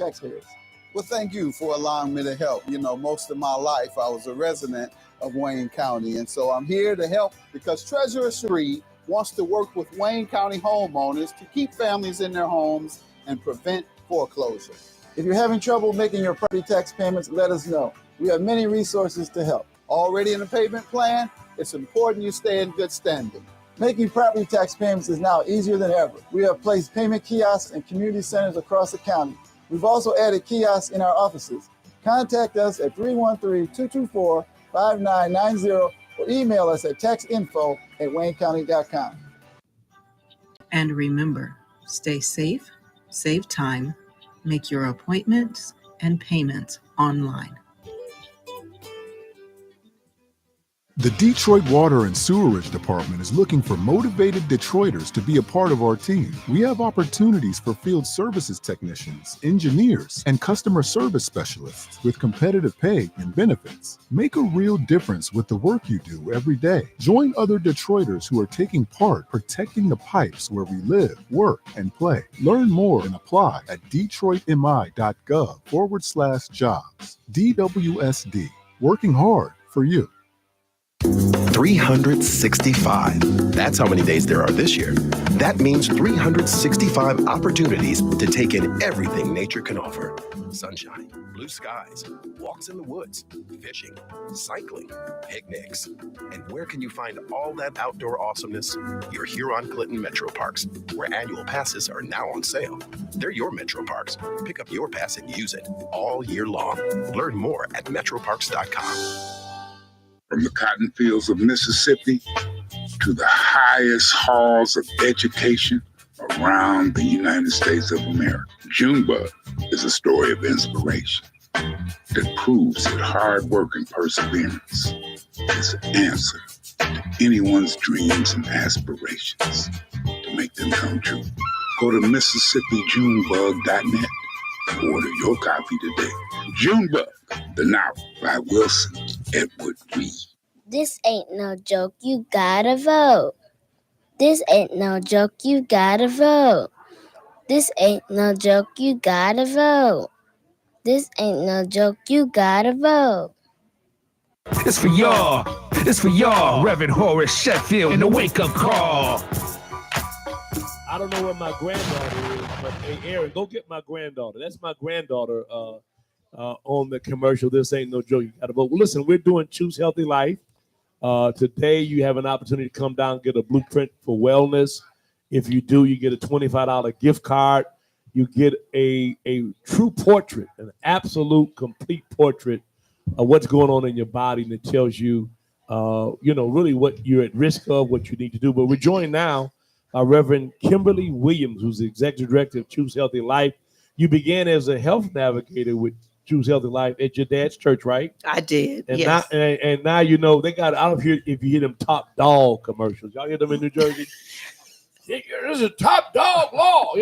taxpayers. Well, thank you for allowing me to help. You know, most of my life I was a resident of Wayne County, and so I'm here to help because Treasurer Cherie wants to work with Wayne County homeowners to keep families in their homes and prevent foreclosure. If you're having trouble making your property tax payments, let us know. We have many resources to help. Already in a payment plan? It's important you stay in good standing. Making property tax payments is now easier than ever. We have placed payment kiosks in community centers across the county. We've also added kiosks in our offices. Contact us at 313-224-5990 or email us at taxinfo@waynecounty.com. And remember, stay safe, save time, make your appointments and payments online. The Detroit Water and Sewerage Department is looking for motivated Detroiters to be a part of our team. We have opportunities for field services technicians, engineers, and customer service specialists with competitive pay and benefits. Make a real difference with the work you do every day. Join other Detroiters who are taking part protecting the pipes where we live, work, and play. Learn more and apply at detroitmi.gov/jobs. DWSD, working hard for you. 365. That's how many days there are this year. That means 365 opportunities to take in everything nature can offer. Sunshine, blue skies, walks in the woods, fishing, cycling, picnics. And where can you find all that outdoor awesomeness? Your Huron-Clinton Metro Parks, where annual passes are now on sale. They're your Metro Parks. Pick up your pass and use it all year long. Learn more at metroparks.com. From the cotton fields of Mississippi to the highest halls of education around the United States of America, Junebug is a story of inspiration that proves that hard work and perseverance is the answer to anyone's dreams and aspirations to make them come true. Go to MississippiJunebug.net and order your copy today. Junebug, the novel by Wilson Edward Reed. This ain't no joke, you gotta vote. This ain't no joke, you gotta vote. This ain't no joke, you gotta vote. This ain't no joke, you gotta vote. It's for y'all. It's for y'all, Reverend Horace Sheffield in the wake-up call. I don't know where my granddaughter is, but hey, Aaron, go get my granddaughter. That's my granddaughter on the commercial. This ain't no joke. You got to vote. Well, listen, we're doing Choose Healthy Life. Today, you have an opportunity to come down and get a blueprint for wellness. If you do, you get a $25 gift card. You get a true portrait, an absolute complete portrait of what's going on in your body, and it tells you, really what you're at risk of, what you need to do. But we're joined now by Rev.Kimberly Williams, who's the Executive Director of Choose Healthy Life. You began as a health navigator with Choose Healthy Life at your dad's church, right? I did, and yes. Now, they got, I don't know if you hear them Top Dog commercials. Y'all hear them in New Jersey? There's a top dog law.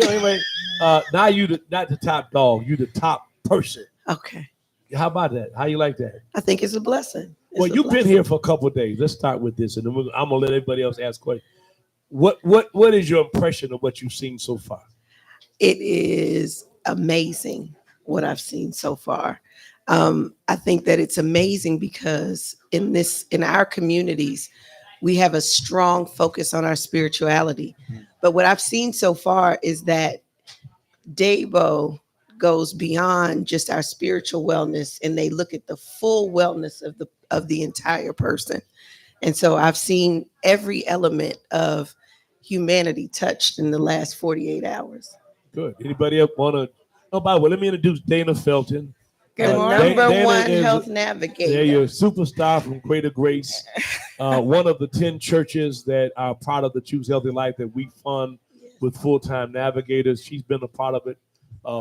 Now you not the top dog. You the top person. Okay. How about that? How you like that? I think it's a blessing. You've been here for a couple of days. Let's start with this, and then I'm going to let everybody else ask questions. What is your impression of what you've seen so far? It is amazing what I've seen so far. I think that it's amazing because in our communities, we have a strong focus on our spirituality. But what I've seen so far is that Debo goes beyond just our spiritual wellness, and they look at the full wellness of the entire person. And so I've seen every element of humanity touched in the last 48 hours. Good. Anybody else want to? Oh, by the way, let me introduce Dana Felton. Good morning. Number one health navigator. Yeah, you're a superstar from Greater Grace, one of the 10 churches that are part of the Choose Healthy Life that we fund with full-time navigators. She's been a part of it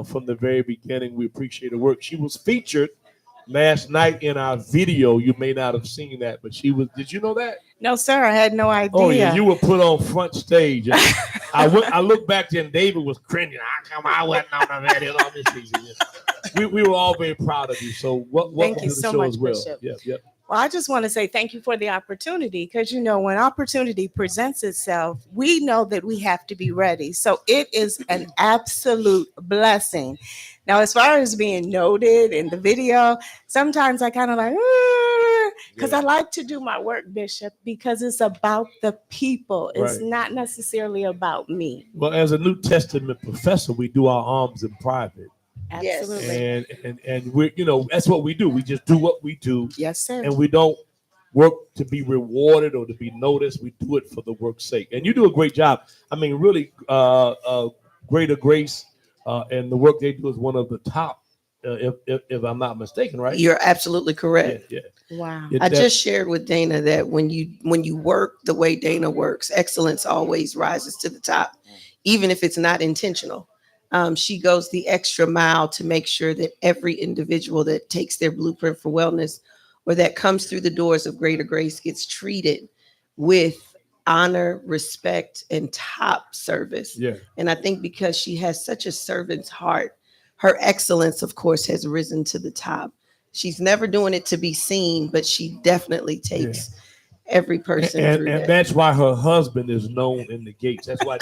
from the very beginning. We appreciate her work. She was featured last night in our video. You may not have seen that, but she was. Did you know that? No, sir. I had no idea. Oh, yeah. You were put on front stage. I look back then, David was cringing. How come I wasn't on the video on this season? We were all very proud of you. So welcome to the show as well. Yep. Well, I just want to say thank you for the opportunity because, when opportunity presents itself, we know that we have to be ready. So it is an absolute blessing. Now, as far as being noted in the video, sometimes I kind of like, because I like to do my work, Bishop, because it's about the people. It's not necessarily about me. Well, as a New Testament professor, we do our alms in private. Absolutely. And we, that's what we do. We just do what we do. Yes, sir. And we don't work to be rewarded or to be noticed. We do it for the work's sake. And you do a great job. I mean, really, Greater Grace and the work they do is one of the top, if I'm not mistaken, right? You're absolutely correct. Yeah. Wow. I just shared with Dana that when you work the way Dana works, excellence always rises to the top, even if it's not intentional. She goes the extra mile to make sure that every individual that takes their blueprint for wellness or that comes through the doors of Greater Grace gets treated with honor, respect, and top service. Yeah. And I think because she has such a servant's heart, her excellence, of course, has risen to the top. She's never doing it to be seen, but she definitely takes every person through and that. that's why her husband is known in the gates. That's why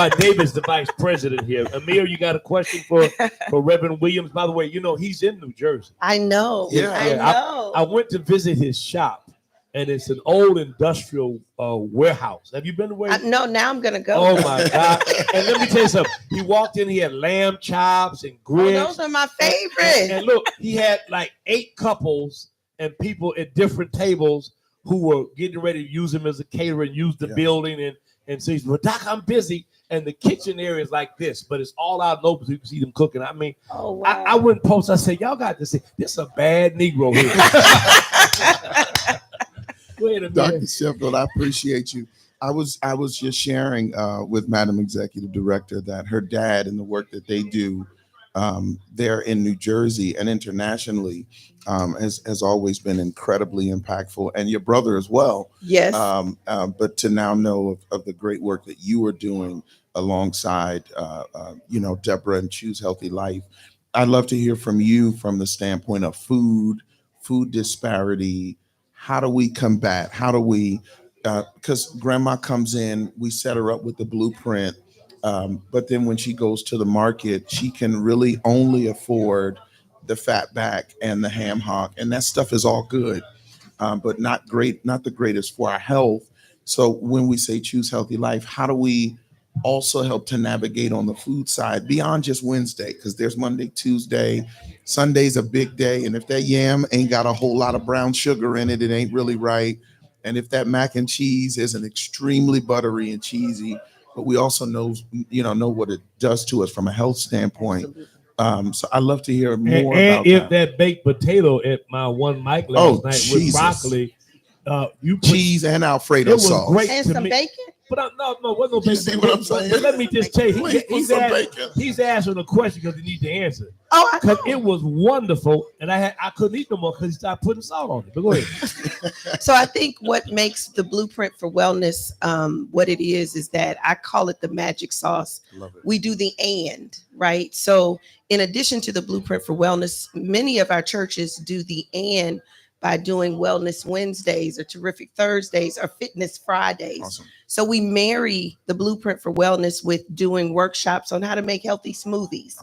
David's the vice president here. Amir, you got a question for Reverend Williams? By the way, he's in New Jersey. I know. I know. I went to visit his shop, and it's an old industrial warehouse. Have you been to where? No, now I'm gonna go. Oh my God! And let me tell you something. He walked in. He had lamb chops and grits. Oh, those are my favorite. And look, he had like 8 couples and people at different tables who were getting ready to use him as a caterer and use the building. And so he's, well, Doc, I'm busy. And the kitchen area is like this, but it's all out open so you can see them cooking. I mean, I wouldn't post. I said, y'all got to see, this is a bad Negro here. Wait a minute. Dr. Sheffield, I appreciate you. I was just sharing with Madam Executive Director that her dad and the work that they do there in New Jersey and internationally has always been incredibly impactful, and your brother as well. Yes. But to now know of the great work that you are doing alongside, Debra and Choose Healthy Life, I'd love to hear from you from the standpoint of food disparity. How do we combat? How do we? Because grandma comes in, we set her up with the blueprint. But then when she goes to the market, she can really only afford the fat back and the ham hock, and that stuff is all good, but not the greatest for our health. So when we say Choose Healthy Life, how do we also help to navigate on the food side beyond just Wednesday? Because there's Monday, Tuesday, Sunday's a big day, and if that yam ain't got a whole lot of brown sugar in it, it ain't really right. And if that mac and cheese isn't extremely buttery and cheesy, but we also know what it does to us from a health standpoint. So I'd love to hear more about if that baked potato at my one mic last night with broccoli, cheese and Alfredo sauce. Great and to some me. bacon. But no, it wasn't no bacon. You see what I'm saying? But let me just tell you, Bacon. he's asking a question because he needs to answer. Oh, I Because know. it was wonderful, and I couldn't eat no more because he started putting salt on it. But go ahead. So I think what makes the blueprint for wellness what it is that I call it the magic sauce. Love it. We do the right? So in addition to the blueprint for wellness, many of our churches do the by doing Wellness Wednesdays or Terrific Thursdays or Fitness Fridays. Awesome. So we marry the blueprint for wellness with doing workshops on how to make healthy smoothies.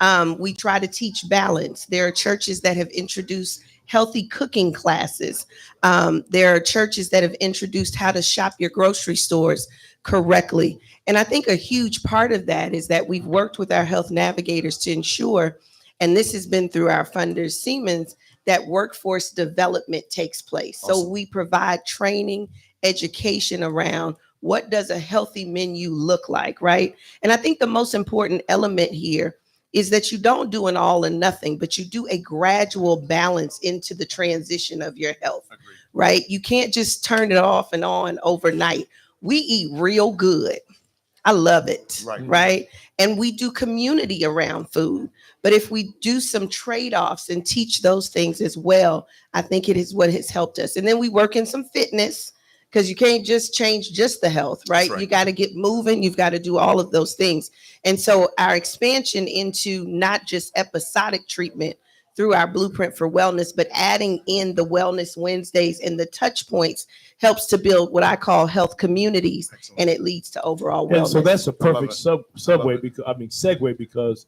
Awesome. We try to teach balance. There are churches that have introduced healthy cooking classes. There are churches that have introduced how to shop your grocery stores correctly. And I think a huge part of that is that we've worked with our health navigators to ensure, and this has been through our funders, Siemens, that workforce development takes place. Awesome. So we provide training, education around what does a healthy menu look like, right? And I think the most important element here is that you don't do an all or nothing, but you do a gradual balance into the transition of your health, right? You can't just turn it off and on overnight. We eat real good. I love it, right? And we do community around food. But if we do some trade-offs and teach those things as well, I think it is what has helped us. And then we work in some fitness, because you can't just change just the health, right? You got to get moving. You've got to do all of those things. And so our expansion into not just episodic treatment through our blueprint for wellness, but adding in the Wellness Wednesdays and the touch points helps to build what I call health communities. Excellent. And it leads to overall wellness. And so that's a perfect segue because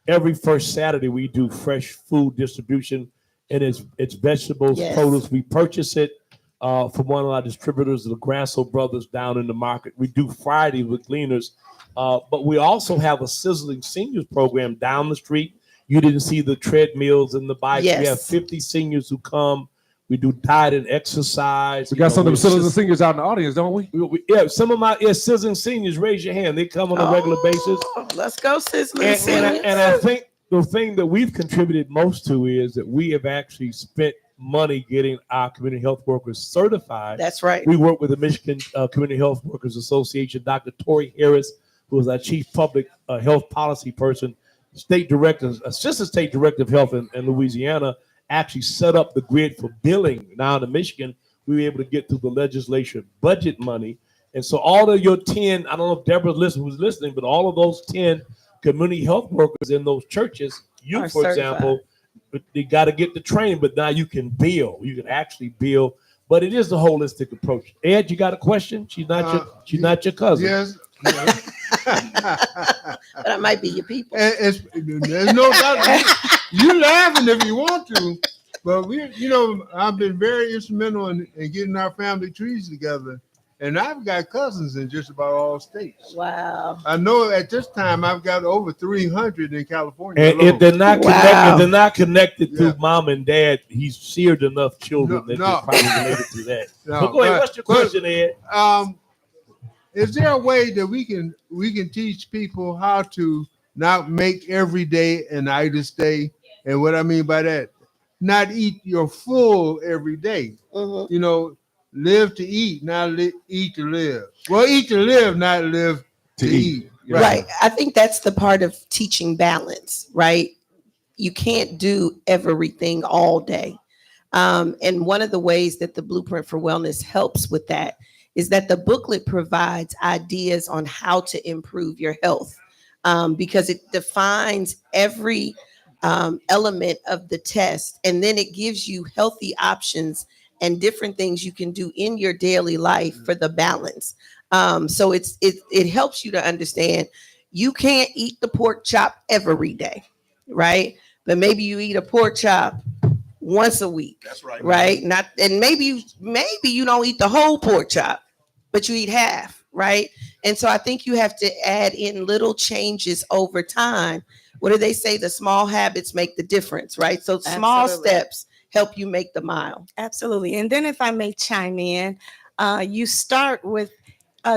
every first Saturday we do fresh food distribution, and it's vegetables, Yes. produce. We purchase it from one of our distributors, the Grasso brothers down in the market. We do Friday with cleaners, but we also have a Sizzling Seniors program down the street. You didn't see the treadmills and the bikes. Yes. We have 50 seniors who come. We do diet and exercise. We got some of the Sizzling Seniors out in the audience, don't we? Yeah, some of my Sizzling Seniors, raise your hand. They come on a regular basis. Let's go, Sizzling Seniors. And I think the thing that we've contributed most to is that we have actually spent money getting our community health workers certified. That's right. We work with the Michigan Community Health Workers Association. Dr. Tori Harris, who is our chief public health policy person, state director, assistant state director of health in Louisiana, actually set up the grid for billing. Now in Michigan, we were able to get through the legislature budget money. And so all of your 10, I don't know if Deborah who's listening, but all of those 10 community health workers in those churches, you, for example, they got to get the training, but now you can bill. You can actually bill, but it is a holistic approach. Ed, you got a question? She's not your cousin. Yes. But I might be your people. There's no doubt. You laughing if you want to, but I've been very instrumental in getting our family trees together, and I've got cousins in just about all states. Wow! I know at this time I've got over 300 in California. And if they're not connected to mom and dad, he's seared enough children that they're probably related to that. But go ahead. What's your question, Ed? Is there a way that we can teach people how to not make every day an itis day? And what I mean by that, not eat your full every day. Mm-hmm. Live to eat, not eat to live. Well, eat to live, not live to eat. Right. I think that's the part of teaching balance, right? You can't do everything all day. And one of the ways that the Blueprint for Wellness helps with that is that the booklet provides ideas on how to improve your health, because it defines every element of the test, and then it gives you healthy options and different things you can do in your daily life for the balance. So it helps you to understand you can't eat the pork chop every day, right? But maybe you eat a pork chop once a week. That's right. Right? Maybe you don't eat the whole pork chop, but you eat half, right? And so I think you have to add in little changes over time. What do they say? The small habits make the difference, right? So small steps help you make the mile. Absolutely. And then if I may chime in, you start with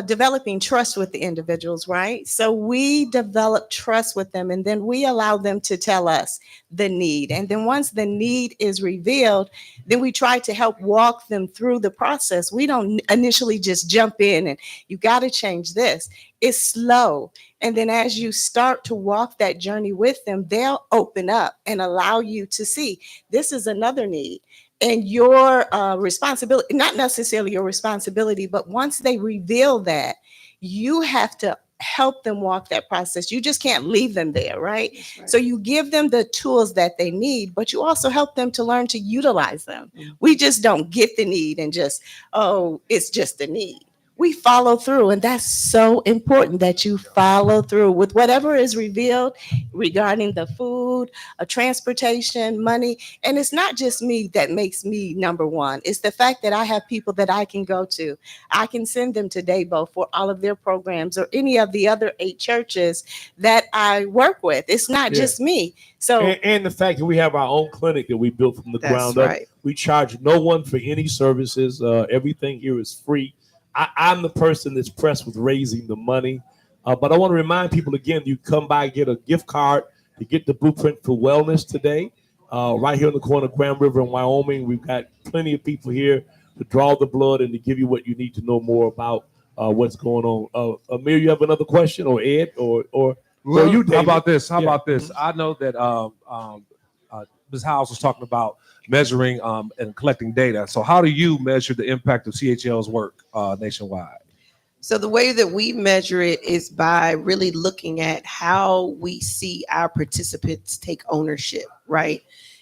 developing trust with the individuals, right? So we develop trust with them, and then we allow them to tell us the need. And then once the need is revealed, then we try to help walk them through the process. We don't initially just jump in and you got to change this. It's slow. And then as you start to walk that journey with them, they'll open up and allow you to see this is another need. And your responsibility, not necessarily your responsibility, but once they reveal that, you have to help them walk that process. You just can't leave them there, right? So you give them the tools that they need, but you also help them to learn to utilize them. We just don't get the need and just, it's just a need. We follow through, and that's so important that you follow through with whatever is revealed regarding the food, transportation, money. And it's not just me that makes me number one. It's the fact that I have people that I can go to. I can send them to Debo for all of their programs or any of the other 8 churches that I work with. It's not just me. So and the fact that we have our own clinic that we built from the ground up. We charge no one for any services. Everything here is free. I'm the person that's pressed with raising the money. But I want to remind people again, you come by, get a gift card to get the Blueprint for Wellness today. Right here in the corner of Grand River in Wyoming. We've got plenty of people here to draw the blood and to give you what you need to know more about what's going on. Amir, you have another question, or Ed, or you, David? How about this? I know that Ms. Howze was talking about measuring and collecting data. So how do you measure the impact of CHL's work nationwide? So the way that we measure it is by really looking at how we see our participants take ownership, right?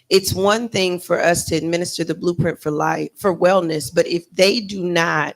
It's one thing for us to administer the Blueprint for Life, for wellness, but if they do not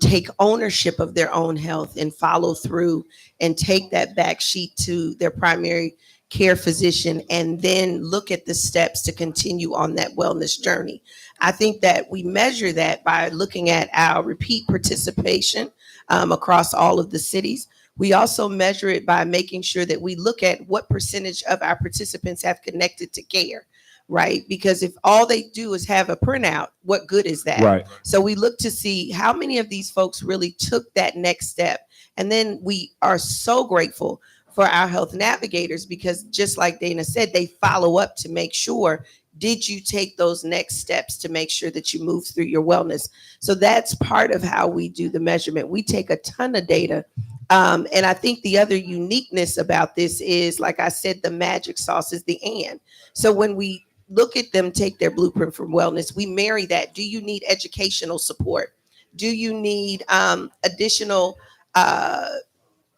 take ownership of their own health and follow through and take that back sheet to their primary care physician and then look at the steps to continue on that wellness journey. I think that we measure that by looking at our repeat participation across all of the cities. We also measure it by making sure that we look at what percentage of our participants have connected to care, right? Because if all they do is have a printout, what good is that? Right. So we look to see how many of these folks really took that next step. And then we are so grateful for our health navigators, because just like Dana said, they follow up to make sure, did you take those next steps to make sure that you move through your wellness? So that's part of how we do the measurement. We take a ton of data. And I think the other uniqueness about this is, like I said, the magic sauce is the and. So when we look at them take their blueprint for wellness, we marry that. Do you need educational support? Do you need additional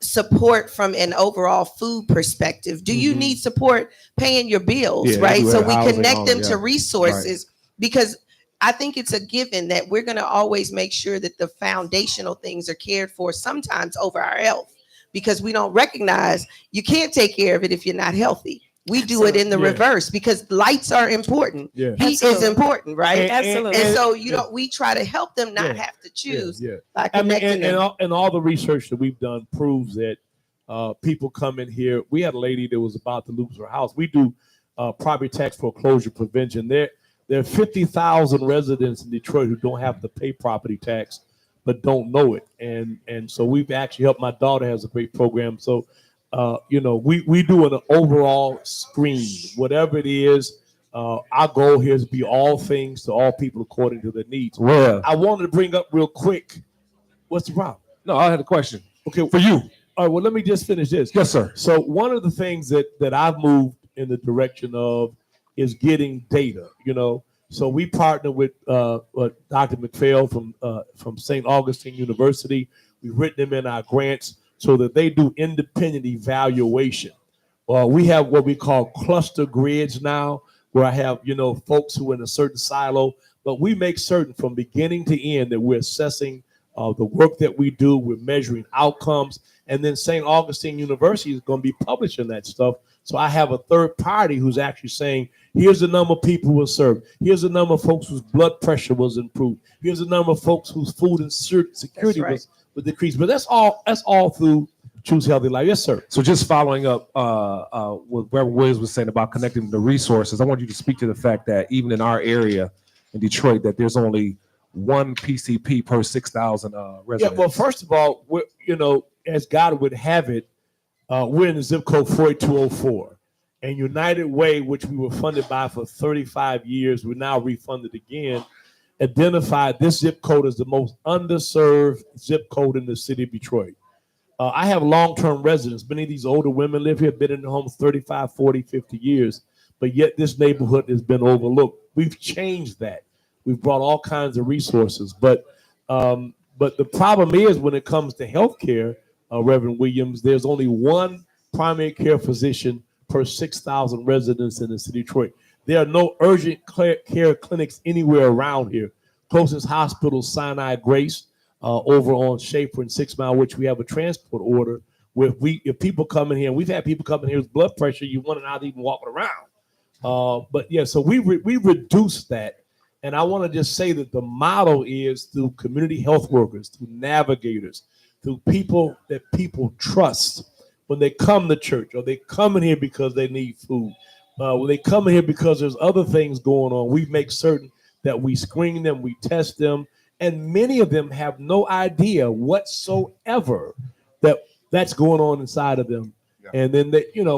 support from an overall food perspective? Do you need support paying your bills, right? So we connect them to resources, because I think it's a given that we're going to always make sure that the foundational things are cared for, sometimes over our health, because we don't recognize you can't take care of it if you're not healthy. We do it in the reverse, because lights are important. Heat is important, right? Absolutely. And so, we try to help them not have to choose by connecting them. And all the research that we've done proves that people come in here. We had a lady that was about to lose her house. We do property tax foreclosure prevention. There are 50,000 residents in Detroit who don't have to pay property tax, but don't know it. And so we've actually helped. My daughter has a great program. So we do an overall screen, whatever it is. Our goal here is to be all things to all people according to their needs. Well, I wanted to bring up real quick. What's the problem? No, I had a question. Okay, for you. All right. Well, let me just finish this. Yes, sir. So one of the things that I've moved in the direction of is getting data. So we partner with Dr. McPhail from St. Augustine University. We've written them in our grants so that they do independent evaluation. We have what we call cluster grids now, where I have, folks who are in a certain silo, but we make certain from beginning to end that we're assessing the work that we do, we're measuring outcomes, and then St. Augustine University is going to be publishing that stuff. So I have a third party who's actually saying, here's the number of people who were served. Here's the number of folks whose blood pressure was improved. Here's the number of folks whose food and security was decreased. But that's all through Choose Healthy Life. Yes, sir. So just following up what Reverend Williams was saying about connecting the resources, I want you to speak to the fact that even in our area in Detroit, that there's only one PCP per 6,000 residents. Yeah, well, first of all, as God would have it, we're in the zip code 48204. And United Way, which we were funded by for 35 years, we're now refunded again, identified this zip code as the most underserved zip code in the city of Detroit. I have long-term residents. Many of these older women live here, been in the homes 35, 40, 50 years, but yet this neighborhood has been overlooked. We've changed that. We've brought all kinds of resources, but the problem is when it comes to healthcare, Reverend Williams, there's only one primary care physician per 6,000 residents in the city of Detroit. There are no urgent care clinics anywhere around here. Closest hospital, Sinai Grace, over on Schaefer and 6 Mile, which we have a transport order. Where if people come in here, and we've had people come in here with blood pressure, you want to not even walking around. But yeah, so we reduced that. And I want to just say that the model is through community health workers, through navigators, through people that people trust when they come to church, or they come in here because they need food. When they come in here because there's other things going on, we make certain that we screen them, we test them, and many of them have no idea whatsoever that's going on inside of them. Yeah. And then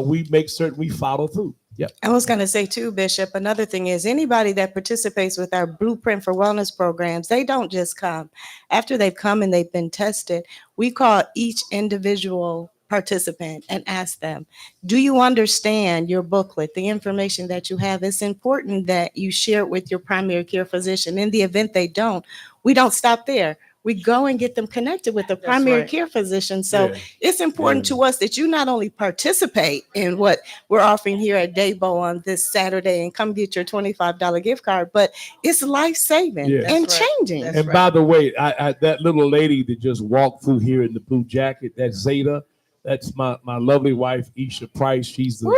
we make certain we follow through. Yeah. I was going to say too, Bishop, another thing is anybody that participates with our Blueprint for Wellness programs, they don't just come. After they've come and they've been tested, we call each individual participant and ask them, do you understand your booklet, the information that you have? It's important that you share it with your primary care physician. In the event they don't, we don't stop there. We go and get them connected with the primary care physician. So it's important to us that you not only participate in what we're offering here at Daybo on this Saturday and come get your $25 gift card, but it's life-saving and changing. That's by the way, I that little lady that just walked through here in the blue jacket, that's Zeta. That's my lovely wife, Isha Price. She's the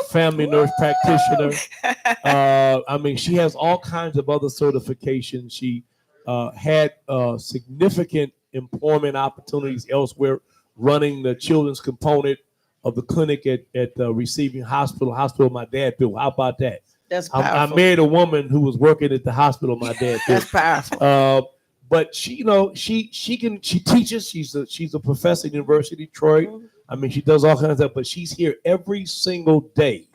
family nurse practitioner. I mean, she has all kinds of other certifications. She had significant employment opportunities elsewhere, running the children's component of the clinic at Receiving Hospital my dad built. How about that? That's powerful. I married a woman who was working at the hospital my dad built. That's powerful. But she, you know, she teaches. She's a professor at University of Detroit. I mean, she does all kinds of stuff, but she's here every single day,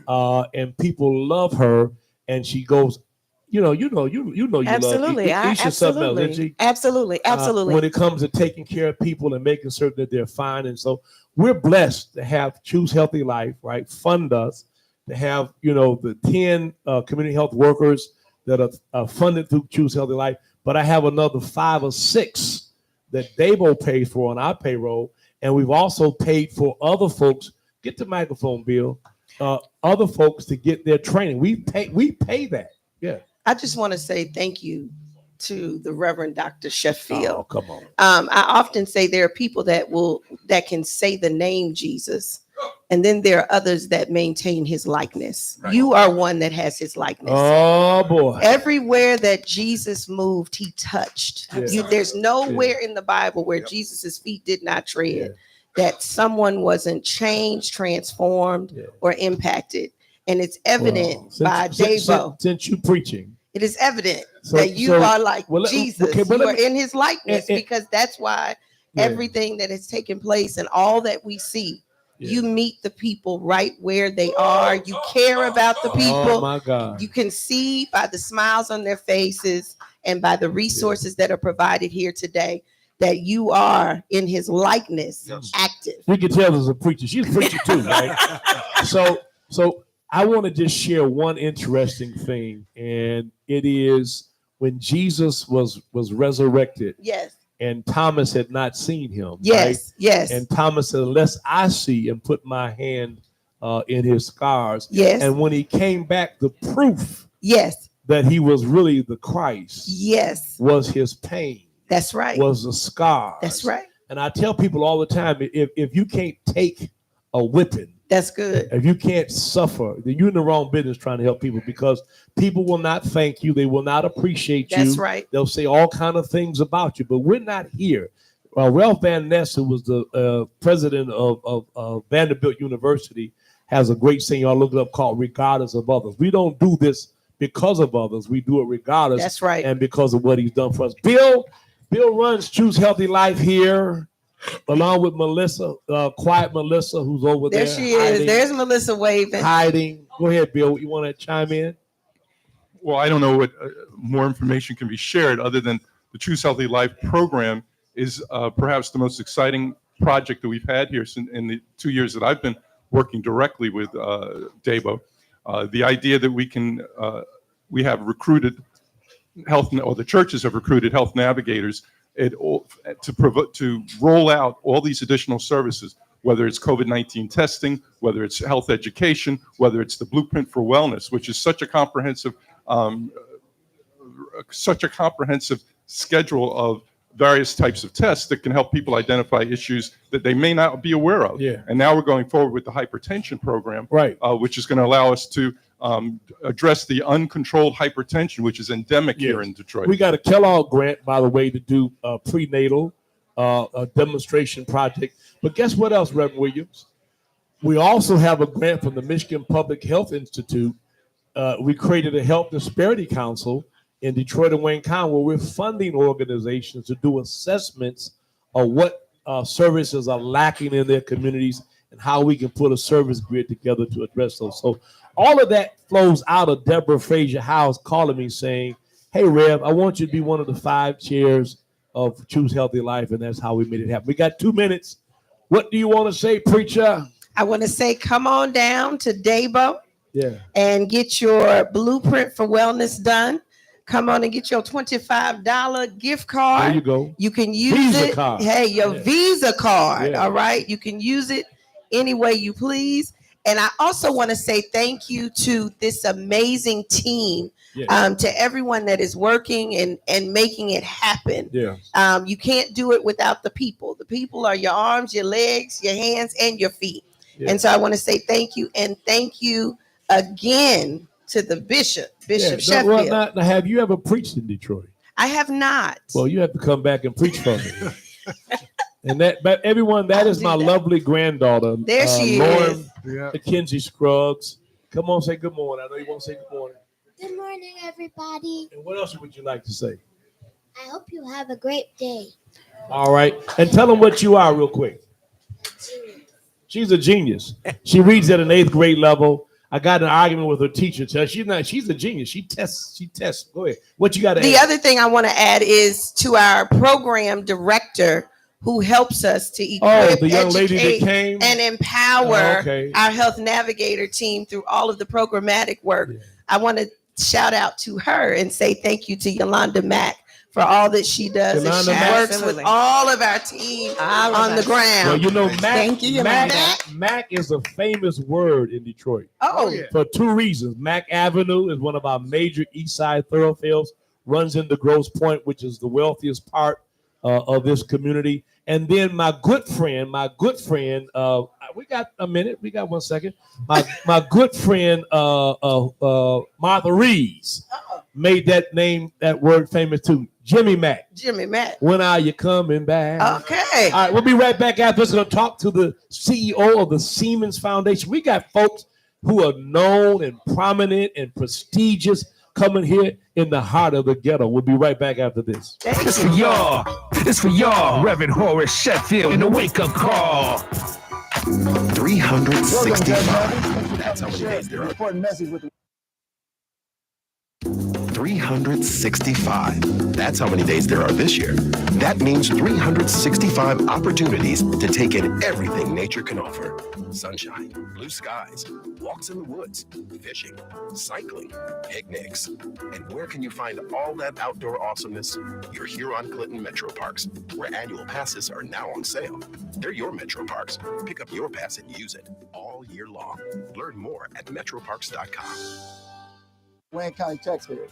and people love her. And she goes, you Absolutely, absolutely. When it comes to taking care of people and making certain that they're fine, and so we're blessed to have Choose Healthy Life, right? Fund us to have the 10 community health workers that are funded through Choose Healthy Life, but I have another 5 or 6 that Debra pays for on our payroll. And we've also paid for other folks, get the microphone, Bill, other folks to get their training. We pay that. Yeah. I just want to say thank you to the Reverend Dr. Sheffield. Oh, come on. I often say there are people that can say the name Jesus, and then there are others that maintain his likeness. Right. You are one that has his likeness. Oh boy! Everywhere that Jesus moved, he touched. Yeah. There's nowhere in the Bible where Jesus's feet did not tread that someone wasn't changed, transformed, or impacted. And it's evident by Debra. Since you preaching, it is evident that you are like Jesus. You are in his likeness, because that's why everything that has taken place and all that we see, you meet the people right where they are. You care about the people. Oh my God. You can see by the smiles on their faces and by the resources that are provided here today that you are in his likeness, active. You can tell there's a preacher. She's a preacher too, right? So I want to just share one interesting thing, and it is when Jesus was resurrected. Yes. And Thomas had not seen him. Yes, right? yes. And Thomas said, unless I see and put my hand in his scars. Yes. And when he came back, the proof that he was really the Christ was his pain. That's right. Was the scar. That's right. And I tell people all the time, if you can't take a whipping, that's good. If you can't suffer, then you're in the wrong business trying to help people, because people will not thank you. They will not appreciate you. That's right. They'll say all kind of things about you, but we're not here. Ralph Van Ness, who was the president of Vanderbilt University, has a great saying, y'all look it up, called regardless of others. We don't do this because of others. We do it regardless. That's right. And because of what he's done for us. Bill runs Choose Healthy Life here, along with Melissa, quiet Melissa, who's over there. There she is. There's Melissa waving. Hiding. Go ahead, Bill. You want to chime in? Well, I don't know what more information can be shared other than the Choose Healthy Life program is perhaps the most exciting project that we've had here in the 2 years that I've been working directly with Debra. The idea that we have recruited the churches have recruited health navigators to roll out all these additional services, whether it's COVID-19 testing, whether it's health education, whether it's the Blueprint for Wellness, which is such a comprehensive schedule of various types of tests that can help people identify issues that they may not be aware of. Yeah. And now we're going forward with the hypertension program, right, which is going to allow us to address the uncontrolled hypertension, which is endemic here in Detroit. We got a Kellogg grant, by the way, to do prenatal a demonstration project. But guess what else, Reverend Williams? We also have a grant from the Michigan Public Health Institute. We created a Health Disparity Council in Detroit and Wayne County, where we're funding organizations to do assessments of what services are lacking in their communities and how we can put a service grid together to address those. So all of that flows out of Debra Fraser-Howze calling me saying, hey, Rev, I want you to be one of the 5 chairs of Choose Healthy Life, and that's how we made it happen. We got 2 minutes. What do you want to say, preacher? I want to say, come on down to Debra and get your Blueprint for Wellness done. Come on and get your $25 gift card. There you go. You can use Visa it. card. Hey, your Visa card. Yeah. All right. You can use it any way you please. And I also want to say thank you to this amazing team, to everyone that is working and making it happen. You can't do it without the people. The people are your arms, your legs, your hands, and your feet. And so I want to say thank you, and thank you again to the Bishop Sheffield. Now, have you ever preached in Detroit? I have not. Well, you have to come back and preach for me. And but everyone, that is my lovely granddaughter. There she Lauren is. McKenzie Scruggs. Come on, say good morning. I know you want to say good morning. Good morning, everybody. And what else would you like to say? I hope you have a great day. All right. And tell them what you are real quick. She's a genius. She reads at an 8th grade level. I got in an argument with her teacher. She's a genius. She tests. Go ahead. What you got to add? The other thing I want to add is to our program director who helps us to equip, the young lady that came and empower our health navigator team through all of the programmatic work. I want to shout out to her and say thank you to Yolanda Mack for all that she does. And she works with all of our team on the ground. Well, you know, Mack, Mack is a famous word in Detroit. For 2 reasons. Mack Avenue is one of our major east side thoroughfares, runs into Grosse Pointe, which is the wealthiest part of this community. And then my good friend, we got a minute, we got 1 second. My good friend, Martha Reeves, made that word famous too. Jimmy Mack. When are you coming back? Okay. All right, we'll be right back after this. We're going to talk to the CEO of the Siemens Foundation. We got folks who are known and prominent and prestigious coming here in the heart of the ghetto. We'll be right back after this. It's for y'all. It's for y'all, Reverend Horace Sheffield in the wake-up call. 365. That's how many days there are. Important message with 365. That's how many days there are this year. That means 365 opportunities to take in everything nature can offer. Sunshine, blue skies, walks in the woods, fishing, cycling, picnics. And where can you find all that outdoor awesomeness? You're here on Clinton Metro Parks, where annual passes are now on sale. They're your Metro Parks. Pick up your pass and use it all year long. Learn more at metroparks.com. Wayne County taxpayers.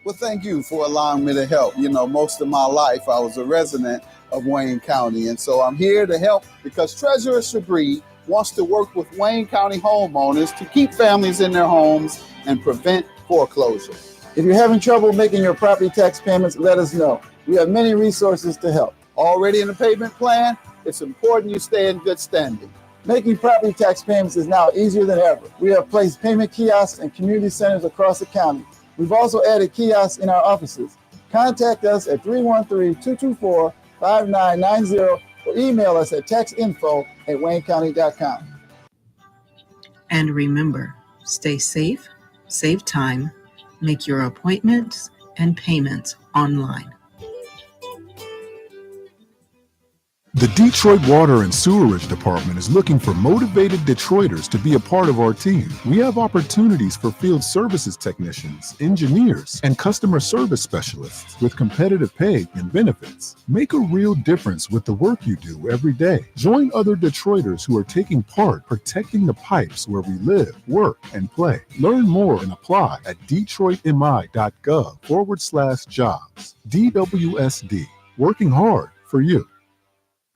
Well, thank you for allowing me to help. You know, most of my life I was a resident of Wayne County, and so I'm here to help because Treasurer Sabri wants to work with Wayne County homeowners to keep families in their homes and prevent foreclosure. If you're having trouble making your property tax payments, let us know. We have many resources to help. Already in the payment plan, it's important you stay in good standing. Making property tax payments is now easier than ever. We have placed payment kiosks in community centers across the county. We've also added kiosks in our offices. Contact us at 313-224-5990 or email us at taxinfo@waynecounty.com. And remember, stay safe, save time, make your appointments and payments online. The Detroit Water and Sewerage Department is looking for motivated Detroiters to be a part of our team. We have opportunities for field services technicians, engineers, and customer service specialists with competitive pay and benefits. Make a real difference with the work you do every day. Join other Detroiters who are taking part protecting the pipes where we live, work, and play. Learn more and apply at detroitmi.gov/jobs. DWSD, working hard for you.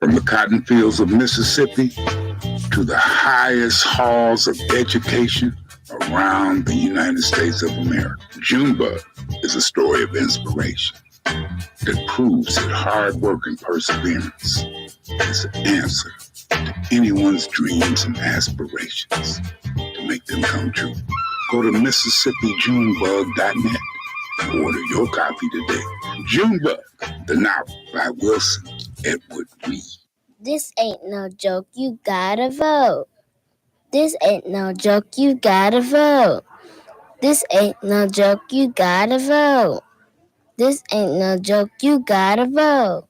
From the cotton fields of Mississippi to the highest halls of education around the United States of America, Junebug is a story of inspiration that proves that hard work and perseverance is the answer to anyone's dreams and aspirations to make them come true. Go to MississippiJunebug.net and order your copy today. Junebug, the novel by Wilson Edward Reed. This ain't no joke, you gotta vote. This ain't no joke, you gotta vote. This ain't no joke, you gotta vote. This ain't no joke, you gotta vote.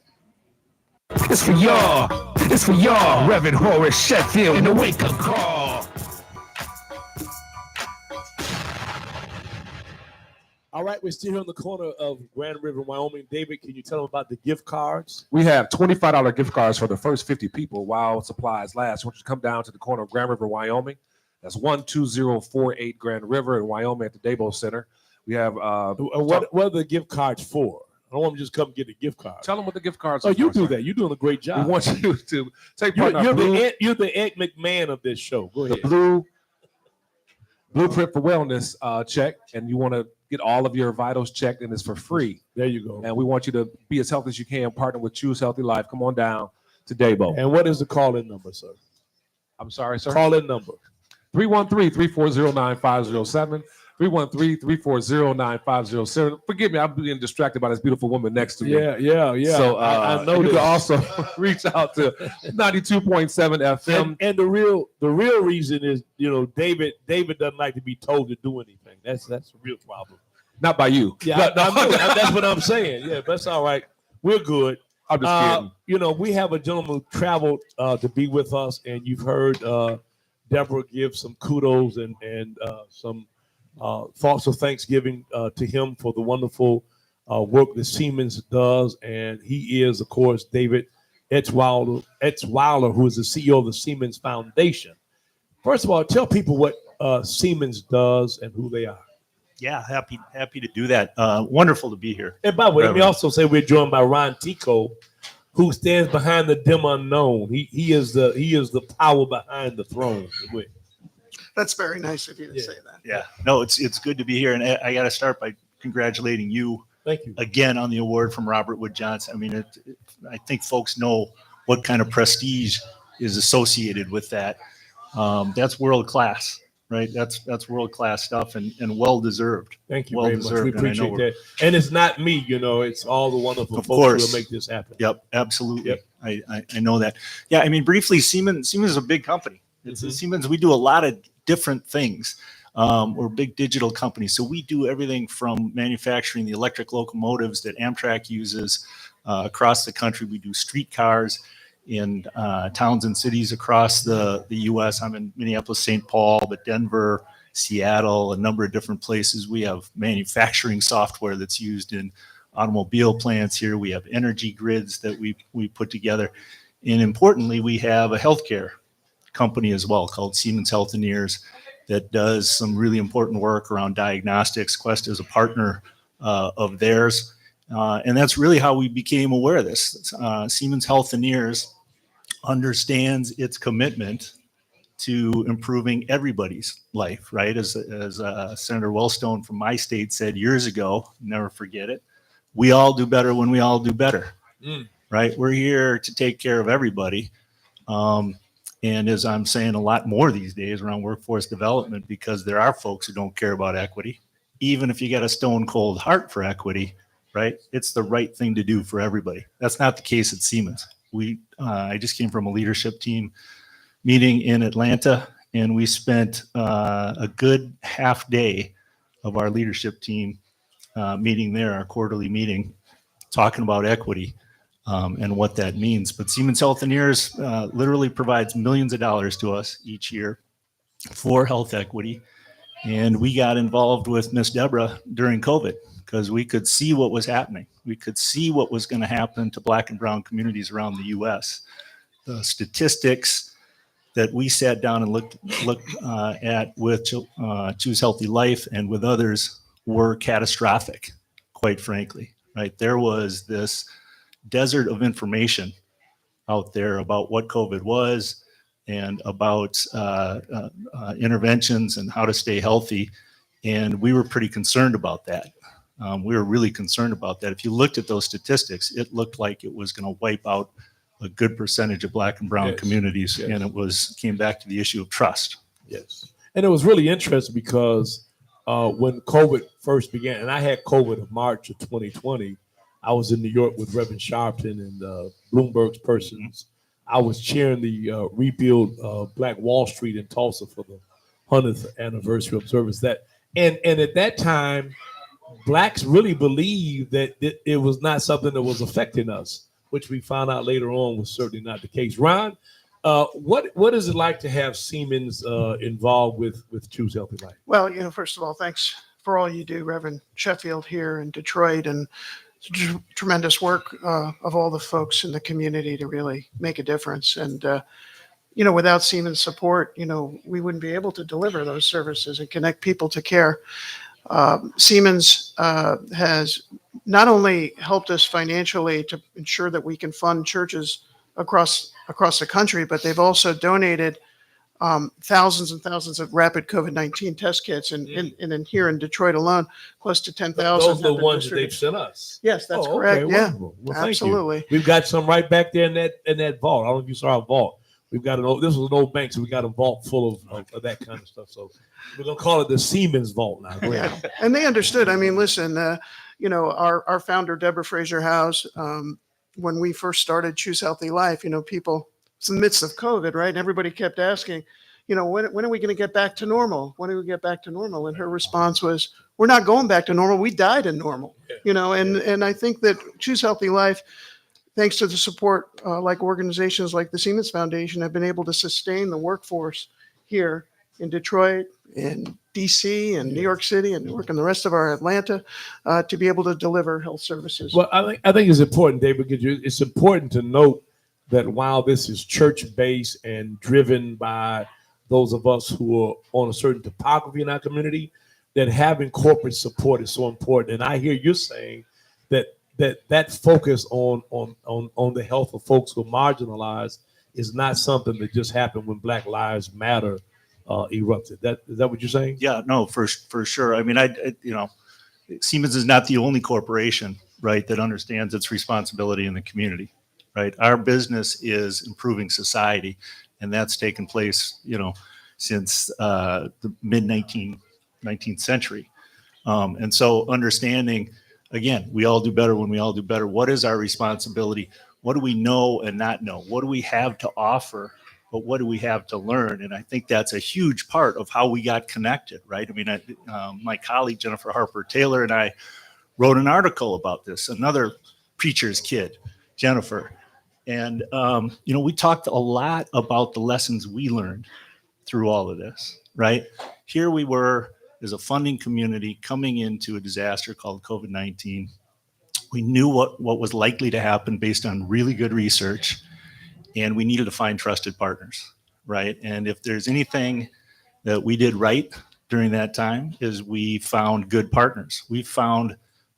It's for y'all. It's for y'all, Reverend Horace Sheffield in the wake-up call. All right, we're still here on the corner of Grand River, Wyoming. David, can you tell them about the gift cards? We have $25 gift cards for the first 50 people while supplies last. I want you to come down to the corner of Grand River, Wyoming. That's 12048 Grand River in Wyoming at the Debo Center. We have what are the gift cards for? I don't want to just come get the gift card. Tell them what the gift cards are. are. Oh, you for, do sir. that. You're doing a great job. We want you to take part in You're the Ed McMahon of this show. Go ahead. The Blueprint for Wellness check, and you want to get all of your vitals checked, and it's for free. There you go. And we want you to be as healthy as you can. Partner with Choose Healthy Life. Come on down to Debo. And what is the call-in number, sir? I'm sorry, sir. Call-in number. 313-340-9507. 313-340-9507. Forgive me, I'm being distracted by this beautiful woman next to me. Yeah. So I know you this. can also reach out to 92.7 FM. And the real reason is, David doesn't like to be told to do anything. That's a real problem. Not by you. Yeah, that's what I'm saying. Yeah, that's all right. We're good. I'm just kidding. We have a gentleman who traveled to be with us, and you've heard Debra give some kudos and some thoughts of thanksgiving to him for the wonderful work that Siemens does. And he is, of course, David Etzweiler, who is the CEO of the Siemens Foundation. First of all, tell people what Siemens does and who they are. Yeah, happy to do that. Wonderful to be here. And by the way, let me also say we're joined by Ron Tico, who stands behind the dim unknown. He is the power behind the throne. That's very nice of you to say that. Yeah, no, it's good to be here, and I got to start by congratulating you. Thank you again on the award from Robert Wood Johnson. I mean, I think folks know what kind of prestige is associated with that. That's world class, right? That's world class stuff, and well deserved. Thank you well very deserved. much. We appreciate that. And it's not me, it's all the wonderful folks who will make this happen. Yep, absolutely. Yep. I know that. Yeah, I mean, briefly, Siemens is a big company. It's Siemens. We do a lot of different things. We're a big digital company, so we do everything from manufacturing the electric locomotives that Amtrak uses across the country. We do streetcars in towns and cities across the U.S. I'm in Minneapolis, St. Paul, but Denver, Seattle, a number of different places. We have manufacturing software that's used in automobile plants here. We have energy grids that we put together. And importantly, we have a healthcare company as well called Siemens Healthineers that does some really important work around diagnostics. Quest is a partner of theirs. And that's really how we became aware of this. Siemens Healthineers understands its commitment to improving everybody's life, right? As Senator Wellstone from my state said years ago, never forget it, we all do better when we all do better, right? We're here to take care of everybody. And as I'm saying a lot more these days around workforce development, because there are folks who don't care about equity, even if you got a stone cold heart for equity, right? It's the right thing to do for everybody. That's not the case at Siemens. I just came from a leadership team meeting in Atlanta, and we spent a good half day of our leadership team meeting there, our quarterly meeting, talking about equity. And what that means. But Siemens Healthineers literally provides millions of dollars to us each year for health equity. And we got involved with Miss Debra during COVID because we could see what was happening. We could see what was going to happen to Black and brown communities around the U.S. The statistics that we sat down and looked at with Choose Healthy Life and with others were catastrophic, quite frankly, right? There was this desert of information out there about what COVID was and about interventions and how to stay healthy. And we were pretty concerned about that. We were really concerned about that. If you looked at those statistics, it looked like it was going to wipe out a good percentage of Black and brown communities. And it came back to the issue of trust. Yes. And it was really interesting because when COVID first began, and I had COVID in March of 2020, I was in New York with Reverend Sharpton and Bloomberg's persons. I was chairing the Rebuild Black Wall Street in Tulsa for the 100th anniversary observance. And at that time, Blacks really believed that it was not something that was affecting us, which we found out later on was certainly not the case. Ron, what is it like to have Siemens involved with Choose Healthy Life? Well, first of all, thanks for all you do, Reverend Sheffield here in Detroit, and tremendous work of all the folks in the community to really make a difference. And without Siemens support, we wouldn't be able to deliver those services and connect people to care. Siemens has not only helped us financially to ensure that we can fund churches across the country, but they've also donated thousands and thousands of rapid COVID-19 test kits, and in here in Detroit alone, close to 10,000. Those are the ones that they've sent us. Yes, that's Oh, correct. okay, Yeah, wonderful. Well, thank you. absolutely. We've got some right back there in that vault. I don't know if you saw our vault. We've got this was an old bank, so we got a vault full of that kind of stuff. So we're gonna call it the Siemens vault now. Go ahead. And they understood. I mean, listen, our founder, Debra Fraser-Howze, when we first started Choose Healthy Life, people, it's in the midst of COVID, right? And everybody kept asking, when are we going to get back to normal? When do we get back to normal? And her response was, we're not going back to normal. We died in normal, and I think that Choose Healthy Life, thanks to the support like organizations like the Siemens Foundation, have been able to sustain the workforce here in Detroit, in DC, and New York City, and Newark, and the rest of our Atlanta, to be able to deliver health services. Well, I think it's important, David, because it's important to note that while this is church-based and driven by those of us who are on a certain topography in our community, that having corporate support is so important. And I hear you saying that focus on the health of folks who are marginalized is not something that just happened when Black Lives Matter erupted. Is that what you're saying? Yeah, no, for sure. I mean, Siemens is not the only corporation, right, that understands its responsibility in the community, right? Our business is improving society, and that's taken place, since the mid-19th century. And so understanding, again, we all do better when we all do better. What is our responsibility? What do we know and not know? What do we have to offer? But what do we have to learn? And I think that's a huge part of how we got connected, right? I mean, my colleague, Jennifer Harper Taylor, and I wrote an article about this, another preacher's kid, Jennifer. And, we talked a lot about the lessons we learned through all of this, right? Here we were as a funding community coming into a disaster called COVID-19. We knew what was likely to happen based on really good research, and we needed to find trusted partners, right? And if there's anything that we did right during that time is we found good partners. We found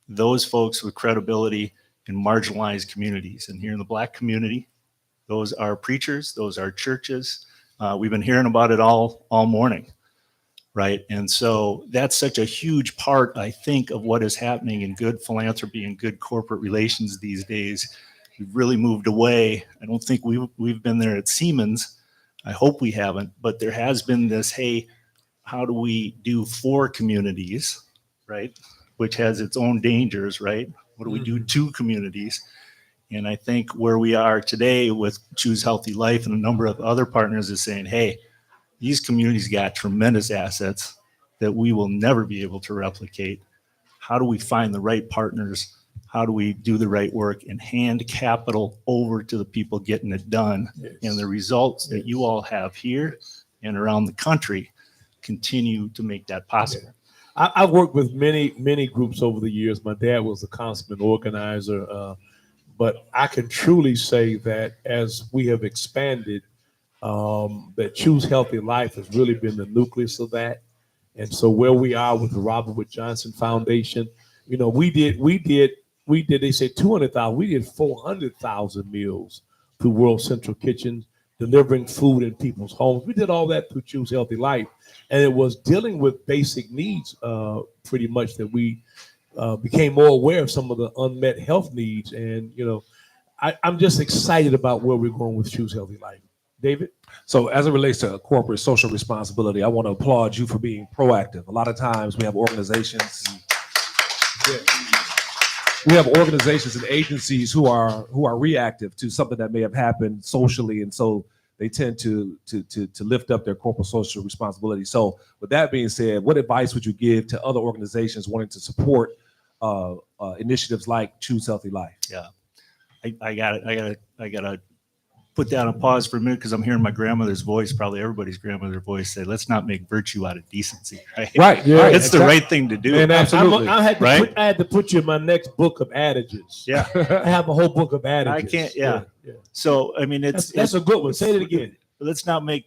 those folks with credibility in marginalized communities. And here in the Black community, those are preachers, those are churches. We've been hearing about it all morning, right? And so that's such a huge part, I think, of what is happening in good philanthropy and good corporate relations these days. We've really moved away. I don't think we've been there at Siemens. I hope we haven't, but there has been this, hey, how do we do for communities, right? Which has its own dangers, right? What do we do to communities? And I think where we are today with Choose Healthy Life and a number of other partners is saying, hey, these communities got tremendous assets that we will never be able to replicate. How do we find the right partners? How do we do the right work and hand capital over to the people getting it done? Yes. And the results that you all have here and around the country continue to make that possible. I've worked with many groups over the years. My dad was a consummate organizer, but I can truly say that as we have expanded, that Choose Healthy Life has really been the nucleus of that. And so where we are with the Robert Wood Johnson Foundation, we did, they say 200,000, we did 400,000 meals through World Central Kitchen, delivering food in people's homes. We did all that through Choose Healthy Life. And it was dealing with basic needs pretty much that we became more aware of some of the unmet health needs. And, I'm just excited about where we're going with Choose Healthy Life. David? So as it relates to corporate social responsibility, I want to applaud you for being proactive. A lot of times we have organizations. We have organizations and agencies who are reactive to something that may have happened socially, and so they tend to lift up their corporate social responsibility. So, with that being said, what advice would you give to other organizations wanting to support initiatives like Choose Healthy Life? Yeah, I gotta put down a pause for a minute because I'm hearing my grandmother's voice, probably everybody's grandmother's voice, say, "Let's not make virtue out of decency." Right. Right. Yeah. It's the right thing to do. And absolutely. I had to put you in my next book of adages. Yeah. I have a whole book of adages. I can't. Yeah. So I mean, that's a good one. Say it again. but let's not make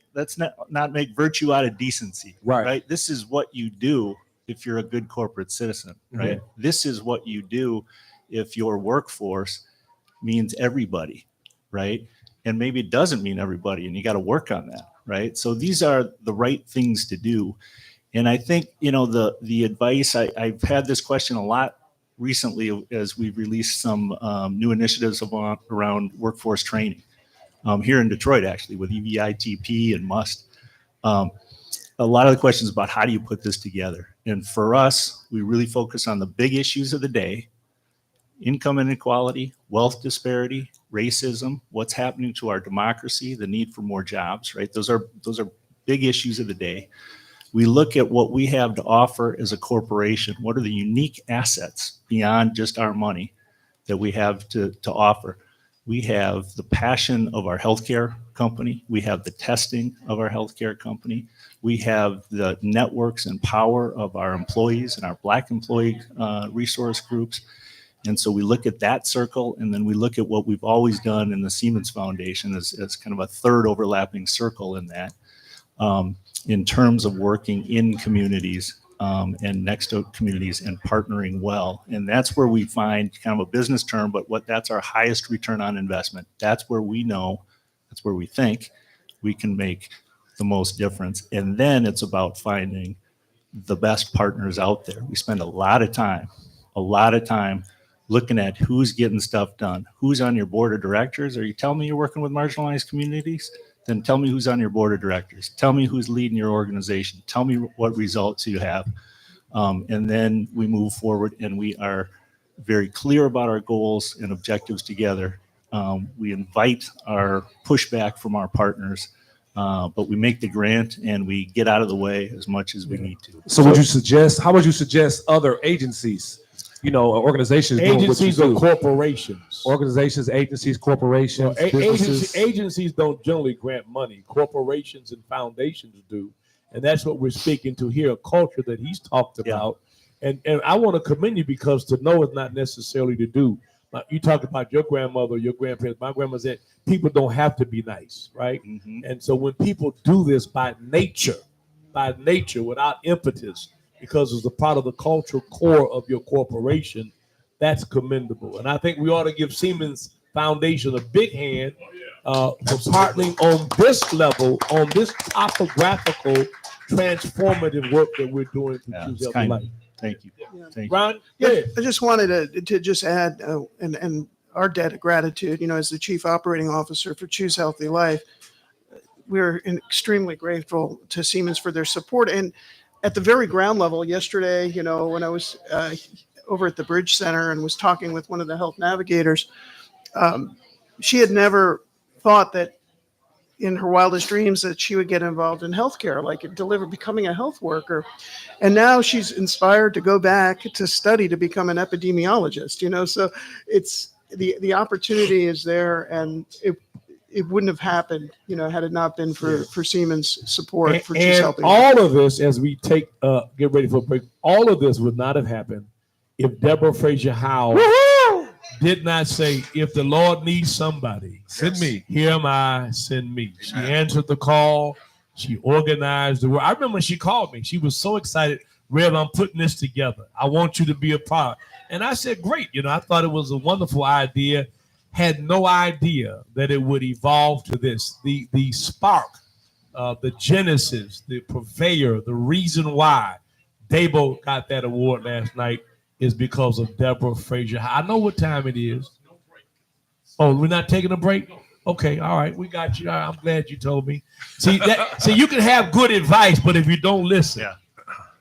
virtue out of decency. Right. This is what you do if you're a good corporate citizen. Right. Mm-hmm. This is what you do if your workforce means everybody. Right. And maybe it doesn't mean everybody, and you got to work on that. Right. So these are the right things to do. And I think, the advice, I've had this question a lot recently as we've released some new initiatives around workforce training here in Detroit, actually, with EVITP and MUST. A lot of the questions about how do you put this together? And for us, we really focus on the big issues of the day: income inequality, wealth disparity, racism, what's happening to our democracy, the need for more jobs, right? Those are big issues of the day. We look at what we have to offer as a corporation. What are the unique assets beyond just our money that we have to offer? We have the passion of our healthcare company. We have the testing of our healthcare company. We have the networks and power of our employees and our Black employee resource groups. And so we look at that circle, and then we look at what we've always done in the Siemens Foundation as kind of a third overlapping circle in that. In terms of working in communities and next to communities and partnering well. And that's where we find kind of a business term, but that's our highest return on investment. That's where we think we can make the most difference. And then it's about finding the best partners out there. We spend a lot of time looking at who's getting stuff done, who's on your board of directors. Are you telling me you're working with marginalized communities? Then tell me who's on your board of directors. Tell me who's leading your organization. Tell me what results you have. And then we move forward, and we are very clear about our goals and objectives together. We invite our pushback from our partners, but we make the grant and we get out of the way as much as we need to. So how would you suggest other agencies, organizations, agencies or corporations? Organizations, agencies, corporations, businesses. Agencies don't generally grant money. Corporations and foundations do. And that's what we're speaking to here, a culture that he's talked about. And I want to commend you, because to know is not necessarily to do. You talked about your grandmother, your grandparents. My grandma said people don't have to be nice, right? Mm-hmm. And so when people do this by nature, without impetus, because it's a part of the cultural core of your corporation, that's commendable. And I think we ought to give Siemens Foundation a big hand for partnering on this level, on this topographical, transformative work that we're doing to Choose Healthy Life. Thank you. Thank Ron? Yeah, I just wanted to just add, and our debt of gratitude, as the Chief Operating Officer for Choose Healthy Life, we're extremely grateful to Siemens for their support. And at the very ground level, yesterday, when I was over at the Bridge Center and was talking with one of the health navigators, she had never thought that in her wildest dreams that she would get involved in healthcare, like becoming a health worker. And now she's inspired to go back to study to become an epidemiologist, so it's the opportunity is there, and it wouldn't have happened, had it not been for Siemens' support for Choose Healthy. All of this, as we get ready for a break, all of this would not have happened if Debra Fraser-Howze did not say, if the Lord needs somebody, send me. Here am I, send me. She answered the call. She organized the work. I remember when she called me. She was so excited. Rev, I'm putting this together. I want you to be a part. And I said, great. I thought it was a wonderful idea. Had no idea that it would evolve to this. The spark, the genesis, the purveyor, the reason why Debo got that award last night is because of Debra Fraser. I know what time it is. Oh, we're not taking a break? Okay, all right, we got you. I'm glad you told me. See, you can have good advice, but if you don't listen. Yeah.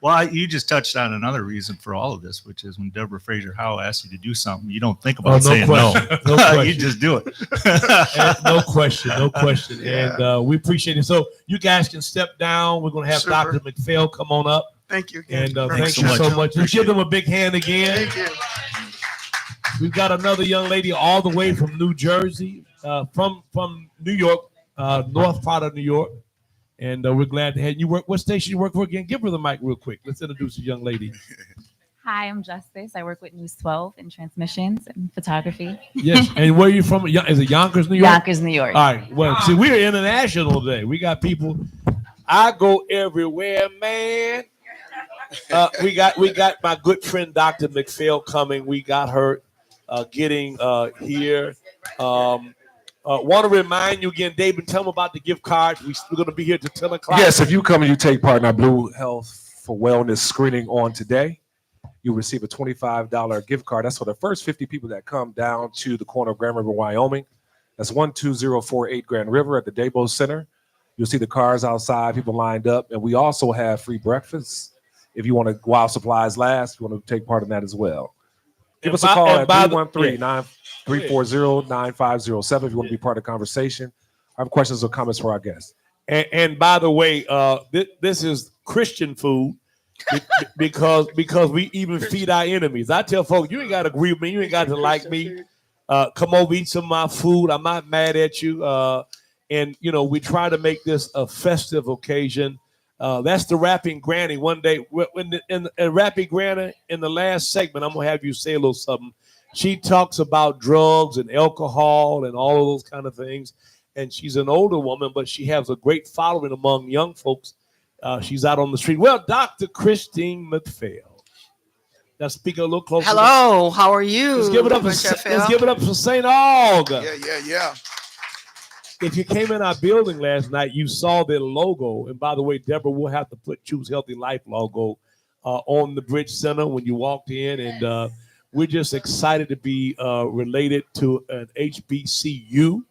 Well, you just touched on another reason for all of this, which is when Debra Fraser-Howze asks you to do something, you don't think about saying no. No question. You just do it. No question. Yeah. And we appreciate it. So you guys can step down. We're going to have Super. Dr. McPhail come on up. Thank you. And thank you so much. Let's give them a big hand again. Thank you. We've got another young lady all the way from New Jersey, from New York, north part of New York. And we're glad to have you. What station you work for again? Give her the mic real quick. Let's introduce the young lady. Hi, I'm Justice. I work with News 12 in transmissions and photography. Yes. And where are you from? Is it Yonkers, New York? Yonkers, New York. All right. Well, see, we're international today. We got people. I go everywhere, man. We got my good friend Dr. McPhail coming. We got her getting here. Want to remind you again, David, tell them about the gift cards. We're going to be here till 10 o'clock. Yes, if you come and you take part in our Blue Health for Wellness screening on today, you receive a $25 gift card. That's for the first 50 people that come down to the corner of Grand River, Wyoming. That's 12048 Grand River at the Debo Center. You'll see the cars outside, people lined up. And we also have free breakfast. If you want to, while supplies last, you want to take part in that as well. Give us a call at 313-340-9507 if you want to be part of the conversation. I have questions or comments for our guests. And by the way, this is Christian food because we even feed our enemies. I tell folks, you ain't got to agree with me. You ain't got to like me. Come over, eat some of my food. I'm not mad at you. And, you know, we try to make this a festive occasion. That's the Rapping Granny. One day, in Rapping Granny, in the last segment, I'm going to have you say a little something. She talks about drugs and alcohol and all of those kind of things. And she's an older woman, but she has a great following among young folks. She's out on the street. Well, Dr.Christine McPhail. Now speak a little closer. Hello, how are you? Let's give it up for St. Aug. Yeah. If you came in our building last night, you saw the logo. And by the way, Debra, we'll have to put Choose Healthy Life logo on the Bridge Center when you walked in. And we're just excited to be related to an HBCU.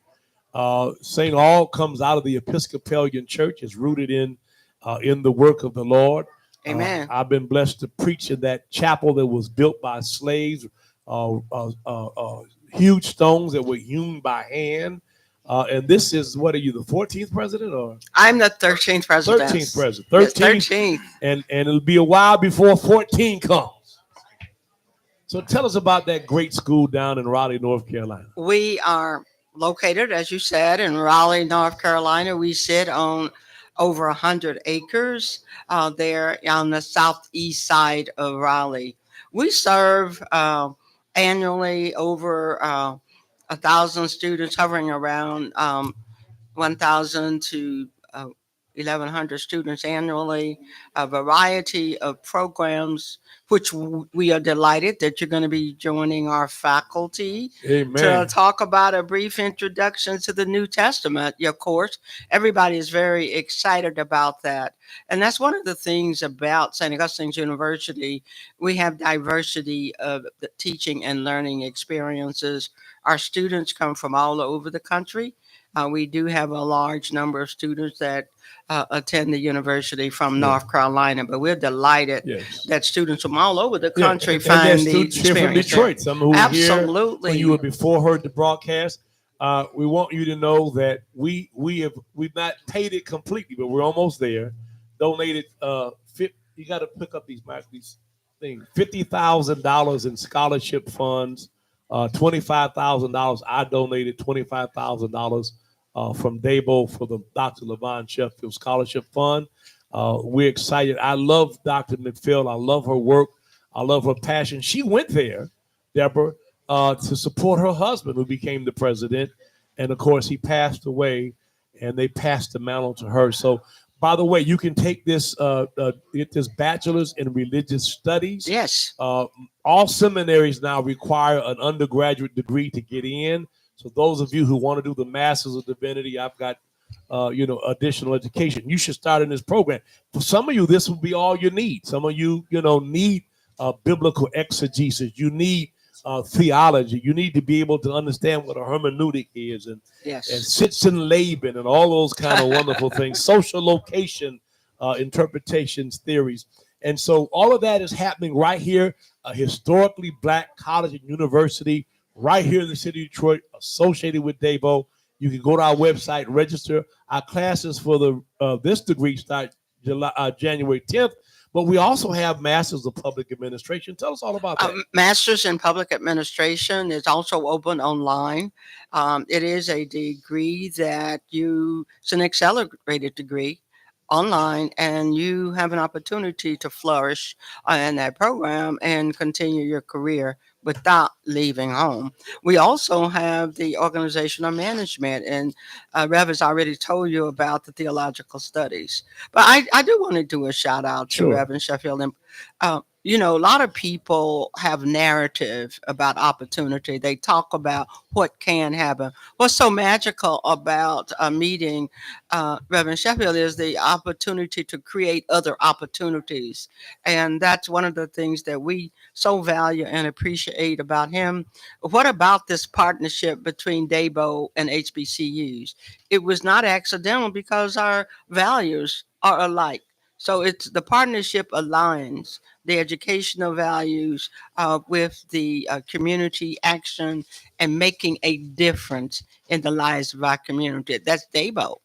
St. Aug comes out of the Episcopalian Church. It's rooted in the work of the Lord. Amen. I've been blessed to preach in that chapel that was built by slaves, huge stones that were hewn by hand. And this is, what are you, the 14th president? Or I'm the 13th president. 13th president. 13th. And it'll be a while before 14 comes. So tell us about that great school down in Raleigh, North Carolina. We are located, as you said, in Raleigh, North Carolina. We sit on over 100 acres there on the southeast side of Raleigh. We serve annually over 1,000 students, hovering around 1,000 to 1,100 students annually, a variety of programs, which we are delighted that you're going to be joining our faculty. Amen. To talk about a brief introduction to the New Testament, of course. Everybody is very excited about that. And that's one of the things about St. Augustine's University. We have diversity of the teaching and learning experiences. Our students come from all over the country. We do have a large number of students that attend the university from North Carolina, but we're delighted that students from all over the country find the experience. From Detroit, some who Absolutely. Here when you were before heard the broadcast. We want you to know that we've not paid it completely, but we're almost there. Donated you got to pick up these things. $50,000 in scholarship funds. $25,000. I donated $25,000 from Debo for the Dr. LaVon Sheffield Scholarship Fund. We're excited. I love Dr. McPhail. I love her work. I love her passion. She went there, Debra, to support her husband, who became the president. And, of course, he passed away, and they passed the mantle to her. So, by the way, you can take this get this bachelor's in religious studies. Yes. All seminaries now require an undergraduate degree to get in. So those of you who want to do the Masters of Divinity, I've got additional education. You should start in this program. For some of you, this will be all you need. Some of you, need biblical exegesis. You need theology. You need to be able to understand what a hermeneutic is and sits in Laban and all those kind of wonderful things, social location, interpretations, theories. And so all of that is happening right here, a historically Black college and university right here in the city of Detroit, associated with Debo. You can go to our website, register. Our classes for this degree start January 10th. But we also have Masters of Public Administration. Tell us all about that. Masters in Public Administration is also open online. It is a degree it's an accelerated degree. online, and you have an opportunity to flourish in that program and continue your career without leaving home. We also have the organizational management, and Rev has already told you about the theological studies. But I do want to do a shout out to Sure. Reverend Sheffield. And, a lot of people have narrative about opportunity. They talk about what can happen. What's so magical about meeting Reverend Sheffield is the opportunity to create other opportunities. And that's one of the things that we so value and appreciate about him. What about this partnership between Debo and HBCUs? It was not accidental because our values are alike. So it's the partnership aligns the educational values with the community action and making a difference in the lives of our community. That's Debo.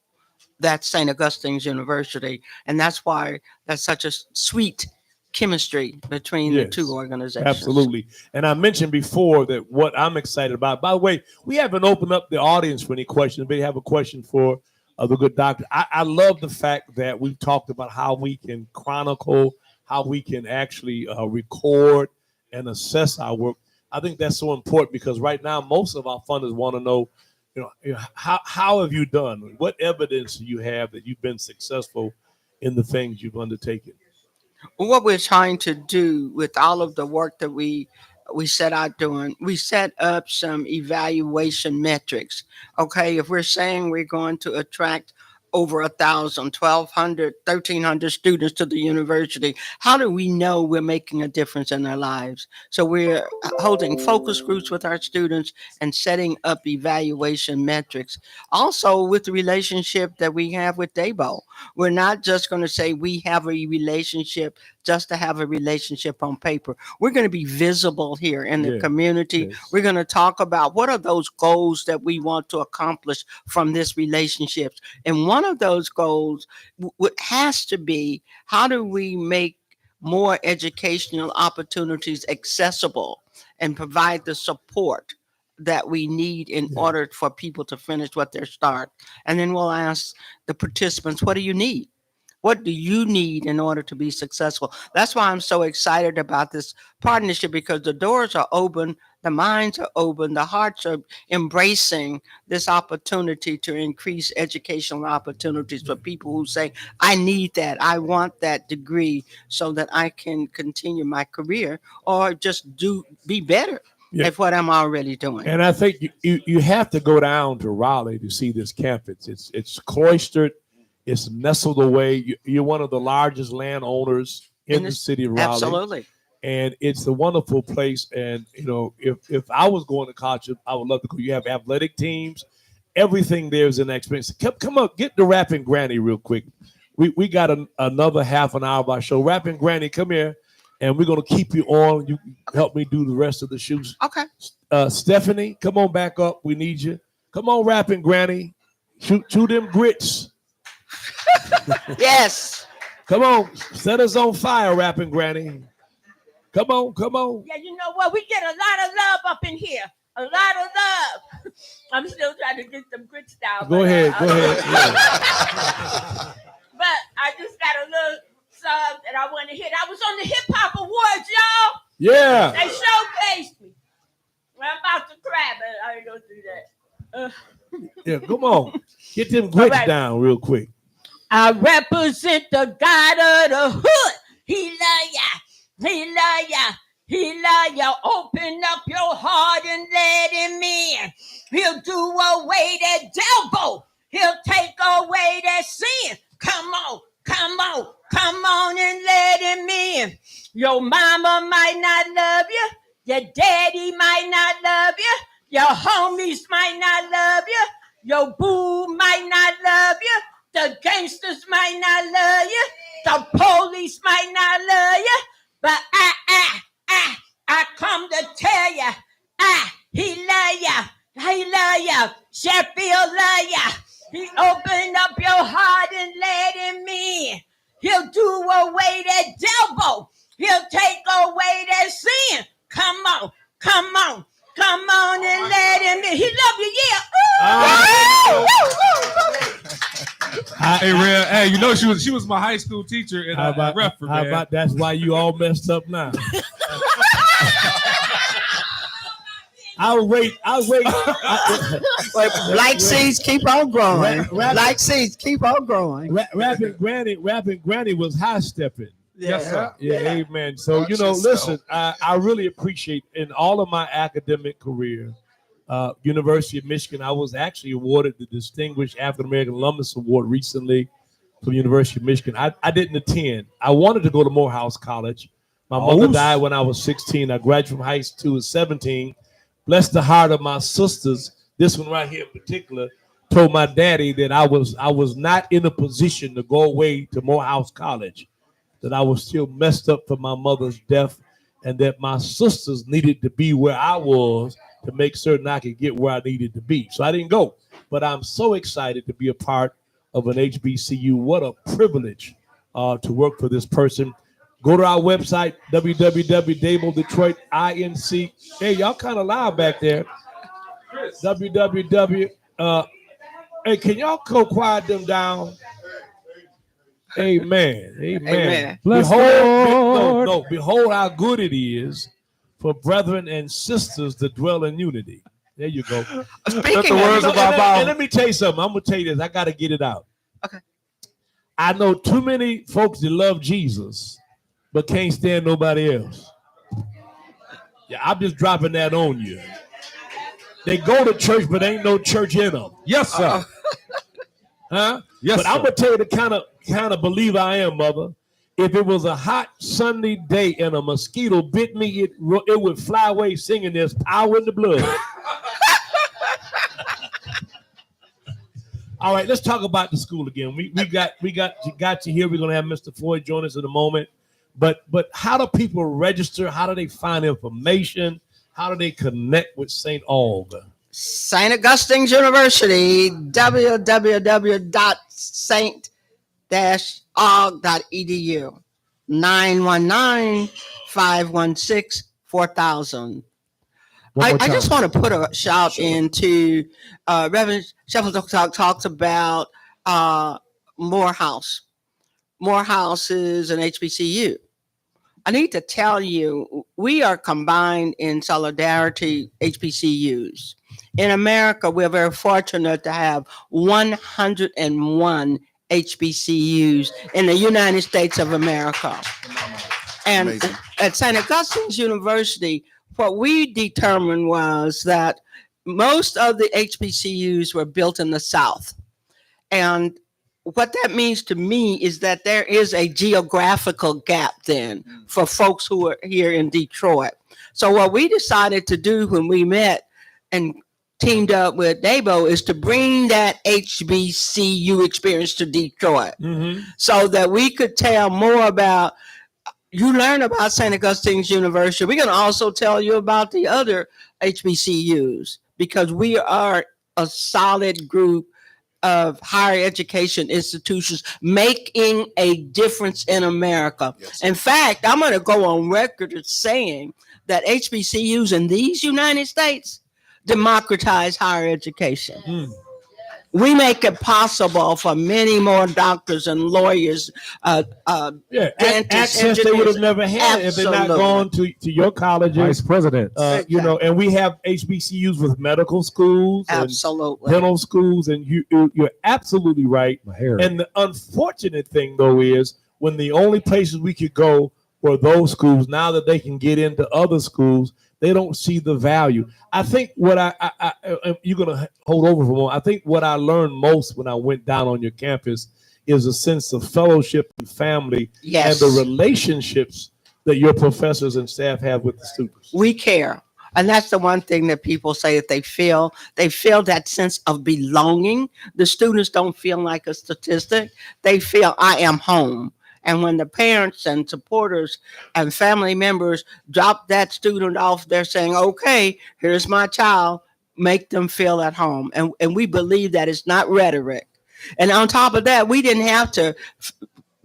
That's St. Augustine's University. And that's why that's such a sweet chemistry between the two organizations. Absolutely. And I mentioned before that what I'm excited about, by the way, we haven't opened up the audience for any questions, but you have a question for the good doctor. I love the fact that we've talked about how we can chronicle, how we can actually record and assess our work. I think that's so important because right now, most of our funders want to know, how have you done? What evidence do you have that you've been successful in the things you've undertaken? What we're trying to do with all of the work that we set out doing, we set up some evaluation metrics. Okay, if we're saying we're going to attract over 1,000, 1,200, 1,300 students to the university, how do we know we're making a difference in their lives? So we're holding focus groups with our students and setting up evaluation metrics. Also with the relationship that we have with Debo, we're not just going to say we have a relationship just to have a relationship on paper. We're going to be visible here in the community. Yes. We're going to talk about what are those goals that we want to accomplish from this relationship. And one of those goals has to be, how do we make more educational opportunities accessible and provide the support that we need in order for people to finish what they're starting? And then we'll ask the participants, what do you need? What do you need in order to be successful? That's why I'm so excited about this partnership, because the doors are open, the minds are open, the hearts are embracing this opportunity to increase educational opportunities for people who say, I need that, I want that degree so that I can continue my career or just be better at what I'm already doing. And I think you have to go down to Raleigh to see this campus. It's cloistered. It's nestled away. You're one of the largest landowners in the city of Raleigh. Absolutely. And it's a wonderful place. And, if I was going to college, I would love to go. You have athletic teams. Everything there is an experience. Come up, get the Rapping Granny real quick. We got another half an hour of our show. Rapping Granny, come here. And we're going to keep you on. You help me do the rest of the shoots. Okay. Stephanie, come on back up. We need you. Come on, Rapping Granny. Shoot them grits. Yes. Come on, set us on fire, Rapping Granny. Come on. Yeah, you know what? We get a lot of love up in here. A lot of love. I'm still trying to get some grits down. Go ahead. But I just got a little song that I want to hit. I was on the Hip Hop Awards, y'all. Yeah. They showcased me. Well, I'm about to cry, but I ain't gonna do that. Yeah, come on. Get them grits down real quick. I represent the God of the hood. He love ya. He love ya. He love ya. Open up your heart and let him in. He'll do away that devil. He'll take away that sin. Come on and let him in. Your mama might not love you. Your daddy might not love you. Your homies might not love you. Your boo might not love you. The gangsters might not love you. The police might not love you. But I come to tell you, he love you. He love you. Sheffield love you. He opened up your heart and let him in. He'll do away that devil. He'll take away that sin. Come on and let him in. He love you, yeah. Hey, Hey, you know she was my high school teacher in Redford, How man. about that's why you all messed up now? I'll wait. Black seeds keep on growing. Black seeds keep on growing. Rapping Granny was high stepping. Yes, sir. Yeah, amen. So, listen, I really appreciate in all of my academic career, University of Michigan, I was actually awarded the Distinguished African American Alumnus Award recently from University of Michigan. I didn't attend. I wanted to go to Morehouse College. My mother died when I was 16. I graduated from high school at 17. Bless the heart of my sisters. This one right here in particular told my daddy that I was not in a position to go away to Morehouse College, that I was still messed up for my mother's death, and that my sisters needed to be where I was to make certain I could get where I needed to be. So I didn't go, but I'm so excited to be a part of an HBCU. What a privilege to work for this person. Go to our website, www.DableDetroitInc. Hey, y'all kind of loud back there. www. Hey, can y'all go quiet them down? Amen. Amen. Behold how good it is for brethren and sisters to dwell in unity. There you go. Let me tell you something. I'm going to tell you this. I got to get it out. Okay. I know too many folks that love Jesus, but can't stand nobody else. Yeah, I'm just dropping that on you. They go to church, but ain't no church in them. Yes, sir. Huh? Yes, but sir. I'm gonna tell you the kind of believer I am, mother. If it was a hot Sunday day and a mosquito bit me, it would fly away singing "There's power in the blood." All right, let's talk about the school again. We got you here. We're gonna have Mr. Floyd join us in a moment. But how do people register? How do they find information? How do they connect with St. Aug? St. Augustine's University, www.st-aug.edu, 919-516-4000. I just want to put a shout into Reverend Sheffield talks about Morehouse. Morehouse is an HBCU. I need to tell you, we are combined in solidarity HBCUs. In America, we're very fortunate to have 101 HBCUs in the United States of America. And amazing. At St. Augustine's University, what we determined was that most of the HBCUs were built in the South. And what that means to me is that there is a geographical gap then for folks who are here in Detroit. So what we decided to do when we met and teamed up with Debo is to bring that HBCU experience to Detroit, so that we could tell more about, you learn about St. Augustine's University. We're going to also tell you about the other HBCUs, because we are a solid group of higher education institutions making a difference in America. Yes. In fact, I'm going to go on record as saying that HBCUs in these United States democratize higher education. We make it possible for many more doctors and lawyers, dentists, access they would have never had if they're not gone to your colleges. Vice president. And we have HBCUs with medical schools, absolutely, and dental schools, and you're absolutely right. And the unfortunate thing, though, is when the only places we could go were those schools, now that they can get into other schools, they don't see the value. I think what you're going to hold over for a moment. I think what I learned most when I went down on your campus is a sense of fellowship and family, and the relationships that your professors and staff have with the students. We care. And that's the one thing that people say that they feel that sense of belonging. The students don't feel like a statistic. They feel I am home. And when the parents and supporters and family members drop that student off, they're saying, okay, here's my child, make them feel at home. And we believe that it's not rhetoric. And on top of that, we didn't have to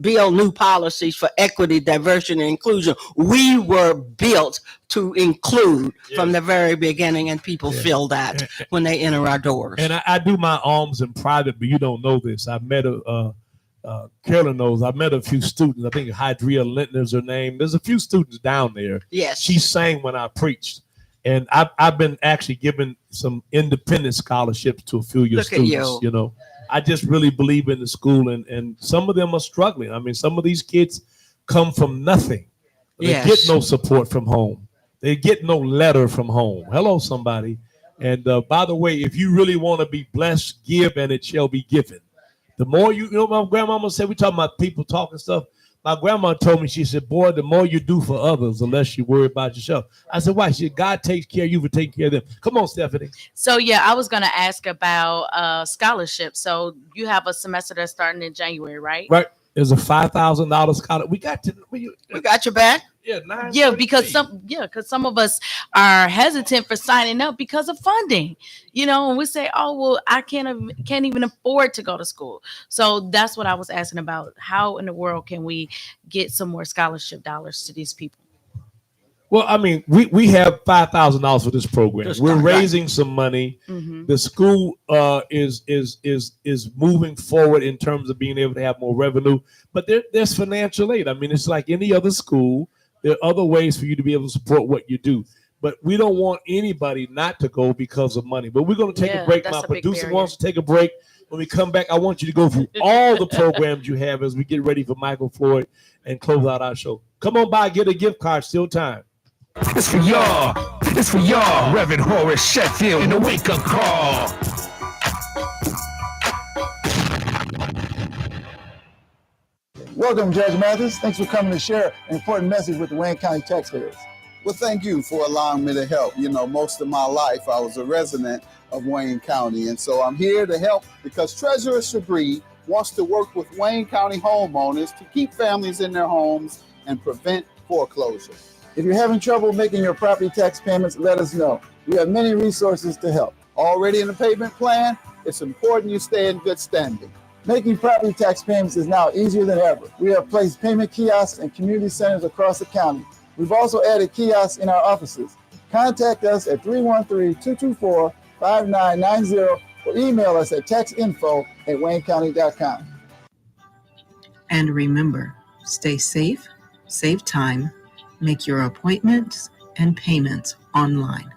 build new policies for equity, diversity, and inclusion. We were built to include from the very beginning, and people feel that when they enter our doors. And I do my alms in private, but you don't know this. I met Carolyn knows, I met a few students. I think Hydria Lintner's her name. There's a few students down there. Yes. She sang when I preached. And I've been actually giving some independent scholarships to a few of your students. You know, I just really believe in the school, and some of them are struggling. I mean, some of these kids come from nothing. They get no support from home. They get no letter from home. Hello, somebody. And by the way, if you really want to be blessed, give and it shall be given. The more you know, my grandmama said, we talking about people talking stuff. My grandma told me, she said, boy, the more you do for others, the less you worry about yourself. I said, why? She said, God takes care of you for taking care of them. Come on, Stephanie. So, yeah, I was going to ask about scholarships. So you have a semester that's starting in January, right? Right. There's a $5,000 scholarship. We got your back. Yeah, because some of us are hesitant for signing up because of funding, you know, and we say, oh, well, I can't even afford to go to school. So that's what I was asking about. How in the world can we get some more scholarship dollars to these people? Well, I mean, we have $5,000 for this program. We're raising some money. Mm-hmm. The school is moving forward in terms of being able to have more revenue, but there's financial aid. I mean, it's like any other school. There are other ways for you to be able to support what you do. But we don't want anybody not to go because of money. But we're going to take a break. My producer wants to take a break. When we come back, I want you to go through all the programs you have as we get ready for Michael Floyd and close out our show. Come on by, get a gift card, still time. It's for y'all. It's for y'all, Reverend Horace Sheffield in the wake-up call. Welcome, Judge Mathis. Thanks for coming to share an important message with the Wayne County taxpayers. Well, thank you for allowing me to help. You know, most of my life I was a resident of Wayne County, and so I'm here to help because Treasurer Sabri wants to work with Wayne County homeowners to keep families in their homes and prevent foreclosure. If you're having trouble making your property tax payments, let us know. We have many resources to help. Already in a payment plan? It's important you stay in good standing. Making property tax payments is now easier than ever. We have placed payment kiosks in community centers across the county. We've also added kiosks in our offices. Contact us at 313-224-5990 or email us at taxinfo@waynecounty.com. And remember, stay safe, save time, make your appointments and payments online.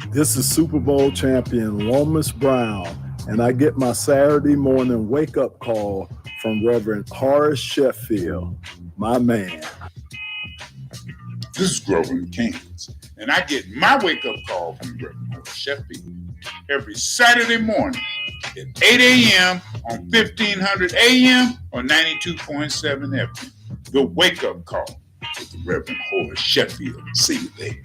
This is Super Bowl champion Lomas Brown, and I get my Saturday morning wake-up call from Reverend Horace Sheffield, my man. This is Grover McCain, and I get my wake-up call from Reverend Horace Sheffield every Saturday morning at 8 a.m. on 1500 AM or 92.7 FM. The wake-up call with the Reverend Horace Sheffield. See you there.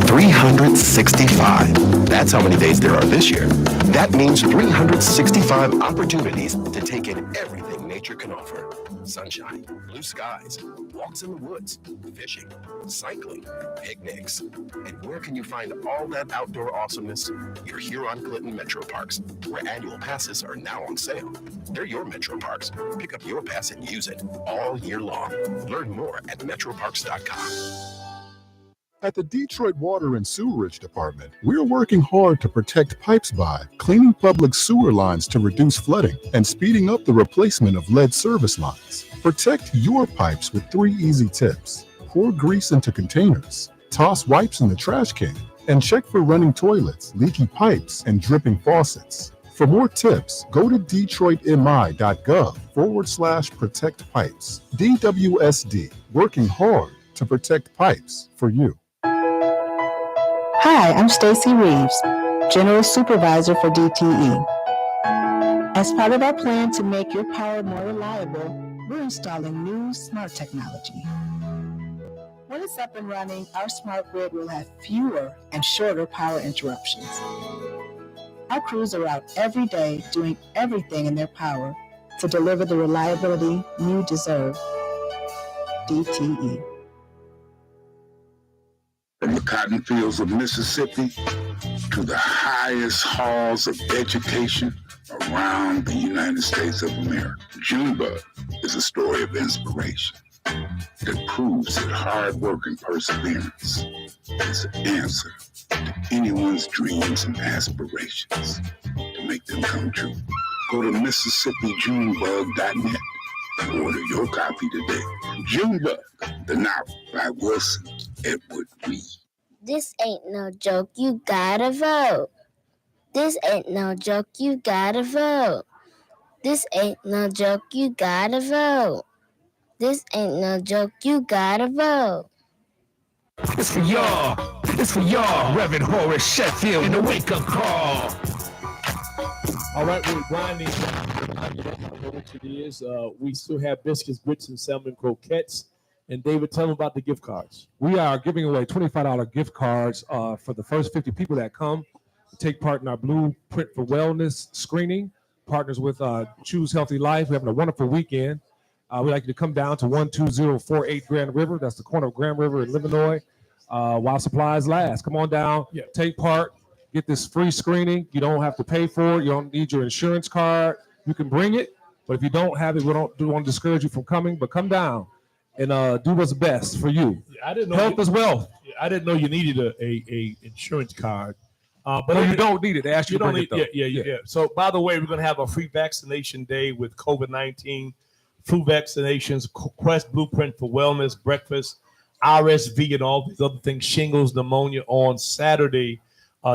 365. That's how many days there are this year. That means 365 opportunities to take in everything nature can offer. Sunshine, blue skies, walks in the woods, fishing, cycling, picnics. And where can you find all that outdoor awesomeness? You're here on Clinton Metro Parks, where annual passes are now on sale. They're your Metro Parks. Pick up your pass and use it all year long. Learn more at metroparks.com. At the Detroit Water and Sewerage Department, we're working hard to protect pipes by cleaning public sewer lines to reduce flooding and speeding up the replacement of lead service lines. Protect your pipes with 3 easy tips. Pour grease into containers, toss wipes in the trash can, and check for running toilets, leaky pipes, and dripping faucets. For more tips, go to detroitmi.gov/protect pipes. DWSD, working hard to protect pipes for you. Hi, I'm Stacy Reeves, General Supervisor for DTE. As part of our plan to make your power more reliable, we're installing new smart technology. When it's up and running, our smart grid will have fewer and shorter power interruptions. Our crews are out every day doing everything in their power to deliver the reliability you deserve. DTE. From the cotton fields of Mississippi to the highest halls of education around the United States of America, Junebug is a story of inspiration. that proves that hard work and perseverance is the answer to anyone's dreams and aspirations to make them come true. Go to MississippiJunebug.net and order your copy today. Junebug, the novel by Wilson Edward Reed. This ain't no joke, you gotta vote. This ain't no joke, you gotta vote. This ain't no joke, you gotta vote. This ain't no joke, you gotta vote. It's for y'all. It's for y'all, Reverend Horace Sheffield in the wake-up call. All right, we're grinding. I know what it is. We still have biscuits, grits, and salmon croquettes. And David, tell them about the gift cards. We are giving away $25 gift cards for the first 50 people that come to take part in our Blueprint for Wellness screening. Partners with Choose Healthy Life. We're having a wonderful weekend. We'd like you to come down to 12048 Grand River. That's the corner of Grand River and Livernois while supplies last. Come on down, take part, get this free screening. You don't have to pay for it. You don't need your insurance card. You can bring it, but if you don't have it, we don't want to discourage you from coming, but come down and do what's best for you. I didn't know Health is wealth. I didn't know you needed a insurance card. But no, you don't need it. They ask you to bring it, though. Yeah. So, by the way, we're going to have a free vaccination day with COVID-19, flu vaccinations, Quest Blueprint for Wellness, breakfast, RSV, and all these other things, shingles, pneumonia on Saturday,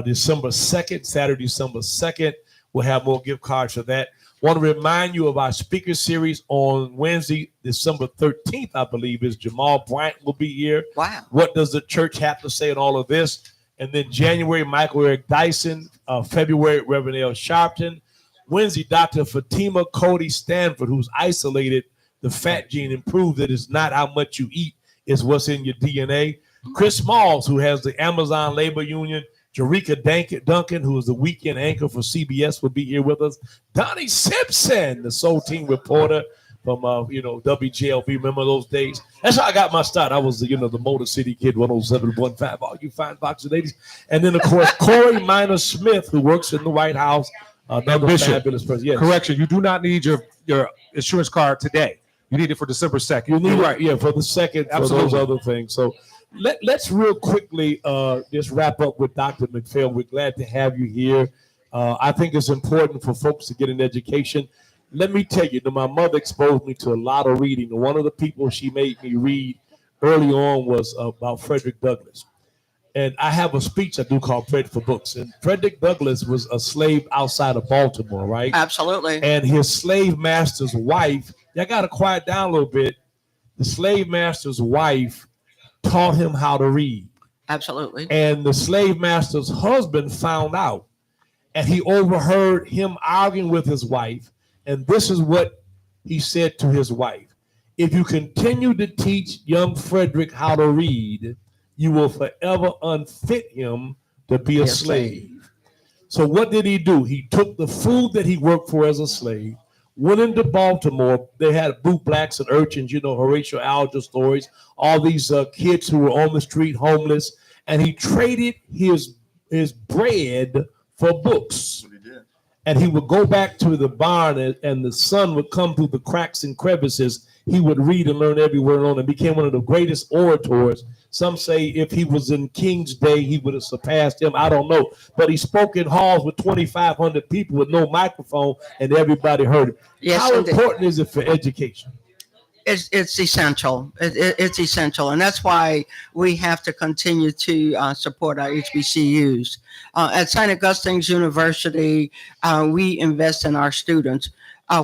December 2nd. We'll have more gift cards for that. Want to remind you of our speaker series on Wednesday, December 13th, I believe, is Jamal Bryant will be here. Wow. What does the church have to say in all of this? And then January, Michael Eric Dyson. February, Reverend L. Sharpton. Wednesday, Dr. Fatima Cody Stanford, who's isolated the fat gene and proved that it's not how much you eat, it's what's in your DNA. Chris Smalls, who has the Amazon Labor Union. Jerika Duncan, who is the weekend anchor for CBS, will be here with us. Donnie Simpson, the Soul Team reporter from WJLB. Remember those days? That's how I got my start. I was the Motor City Kid 107.15. All you fine boxer ladies. And then of course Corey Minor Smith, who works in the White House. Another fabulous person. Yes. Correction, you do not need your insurance card today. You need it for December 2nd. You need it, for the 2nd, for Absolutely. those other things. So let's real quickly just wrap up with Dr. McPhail. We're glad to have you here. I think it's important for folks to get an education. Let me tell you, my mother exposed me to a lot of reading. And one of the people she made me read early on was about Frederick Douglass. And I have a speech I do called Fred for Books. And Frederick Douglass was a slave outside of Baltimore, right? Absolutely. And his slave master's wife, y'all got to quiet down a little bit. The slave master's wife taught him how to read. Absolutely. And the slave master's husband found out. And he overheard him arguing with his wife. And this is what he said to his wife. If you continue to teach young Frederick how to read, you will forever unfit him to be a slave. So what did he do? He took the food that he worked for as a slave, went into Baltimore. They had bootblacks and urchins, Horatio Alger stories, all these kids who were on the street homeless, and he traded his bread for books. And he would go back to the barn and the sun would come through the cracks and crevices. He would read and learn every word on and became one of the greatest orators. Some say if he was in King's day, he would have surpassed him. I don't know. But he spoke in halls with 2,500 people with no microphone and everybody heard him. Yes, How indeed. important is it for education? It's essential. It's essential. And that's why we have to continue to support our HBCUs. At St. Augustine's University, we invest in our students.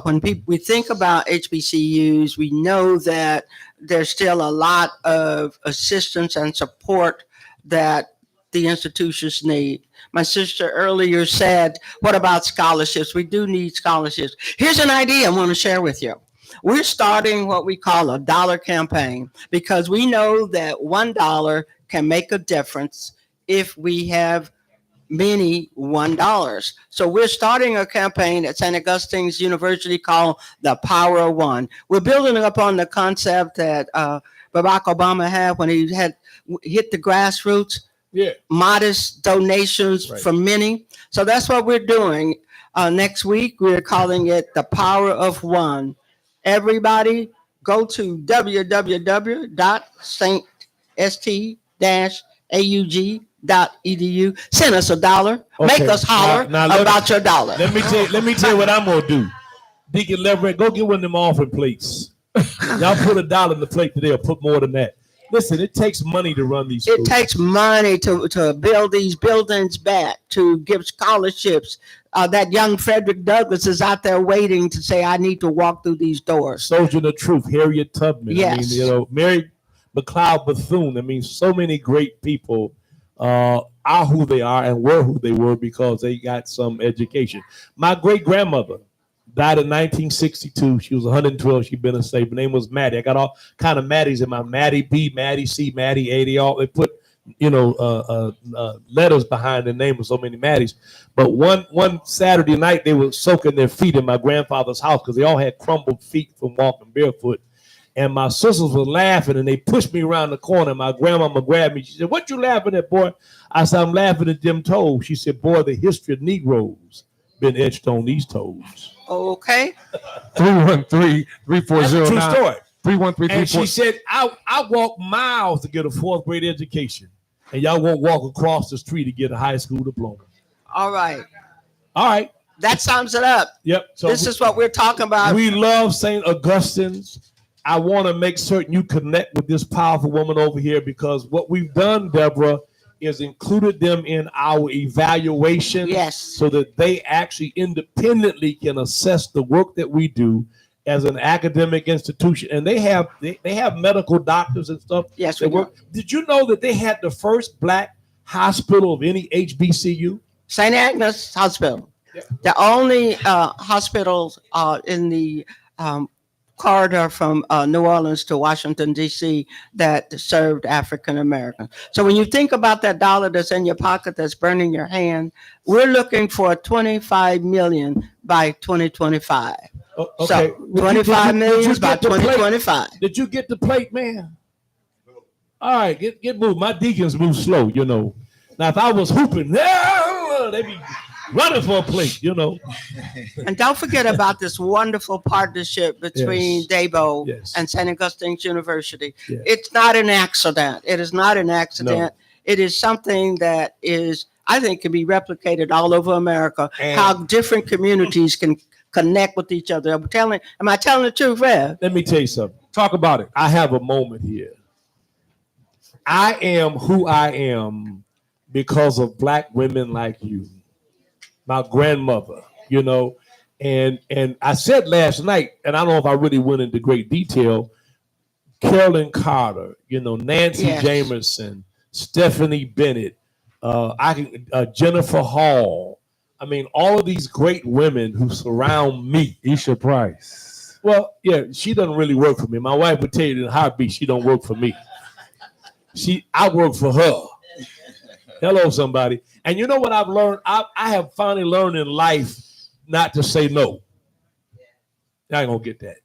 When we think about HBCUs, we know that there's still a lot of assistance and support that the institutions need. My sister earlier said, what about scholarships? We do need scholarships. Here's an idea I want to share with you. We're starting what we call a dollar campaign because we know that $1 can make a difference if we have many $1. So we're starting a campaign at St. Augustine's University called The Power of One. We're building up on the concept that Barack Obama had when he had hit the grassroots. Yeah. Modest donations from many. So that's what we're doing. Next week, we're calling it The Power of One. Everybody go to www.st-aug.edu. Send us $1. Make us holler about your dollar. Let me tell you what I'm gonna do. Deacon Leverett, go get one of them offering plates. Y'all put $1 in the plate today, or put more than that. Listen, it takes money to run these schools. It takes money to build these buildings back, to give scholarships. That young Frederick Douglass is out there waiting to say, I need to walk through these doors. Soldier of the Truth, Harriet Tubman. Yes. I mean, Mary McLeod Bethune. I mean, so many great people are who they are and were who they were because they got some education. My great-grandmother died in 1962. She was 112. She'd been a slave. Her name was Maddie. I got all kind of Maddies in my Maddie B, Maddie C, Maddie A. They put, letters behind the name of so many Maddies. But one Saturday night, they were soaking their feet in my grandfather's house because they all had crumbled feet from walking barefoot. And my sisters were laughing, and they pushed me around the corner. My grandmama grabbed me. She said, "What you laughing at, boy?" I said, "I'm laughing at them toes." She said, "Boy, the history of Negroes been etched on these toes." Okay. 313-340-9. True story. 313-340. And she said, I walk miles to get a fourth grade education, and y'all won't walk across the street to get a high school diploma. All right. All right. That sums it up. Yep. So this is what we're talking about. We love St. Augustine's. I want to make certain you connect with this powerful woman over here, because what we've done, Deborah, is included them in our evaluation. Yes. So that they actually independently can assess the work that we do as an academic institution. And they have medical doctors and stuff. Yes, that work. Did you know that they had the first Black hospital of any HBCU? St. Agnes Hospital. Yeah. The only hospital in the corridor from New Orleans to Washington, D.C. that served African Americans. So when you think about that dollar that's in your pocket that's burning your hand, we're looking for 25 million by 2025. Okay. So 25 million by 2025. Did you get the plate, man? All right, get moved. My deacons move slow, you know. Now, if I was hooping, they'd be running for a plate, you know. And don't forget about this wonderful partnership between Debo and St. Augustine's University. Yes. It's not an accident. It is not an accident. No. It is something that is, I think, can be replicated all over America, and how different communities can connect with each other. Am I telling the truth, Rev? Let me tell you something. Talk about it. I have a moment here. I am who I am because of Black women like you. My grandmother, you know, and I said last night, and I don't know if I really went into great detail, Carolyn Carter, you know, Nancy Jamerson, Stephanie Bennett, Jennifer Hall. I mean, all of these great women who surround me. Isha Price. Well, yeah, she doesn't really work for me. My wife would tell you in a heartbeat she don't work for me. I work for her. Hello, somebody. And you know what I've learned? I have finally learned in life not to say no. I ain't gonna get that.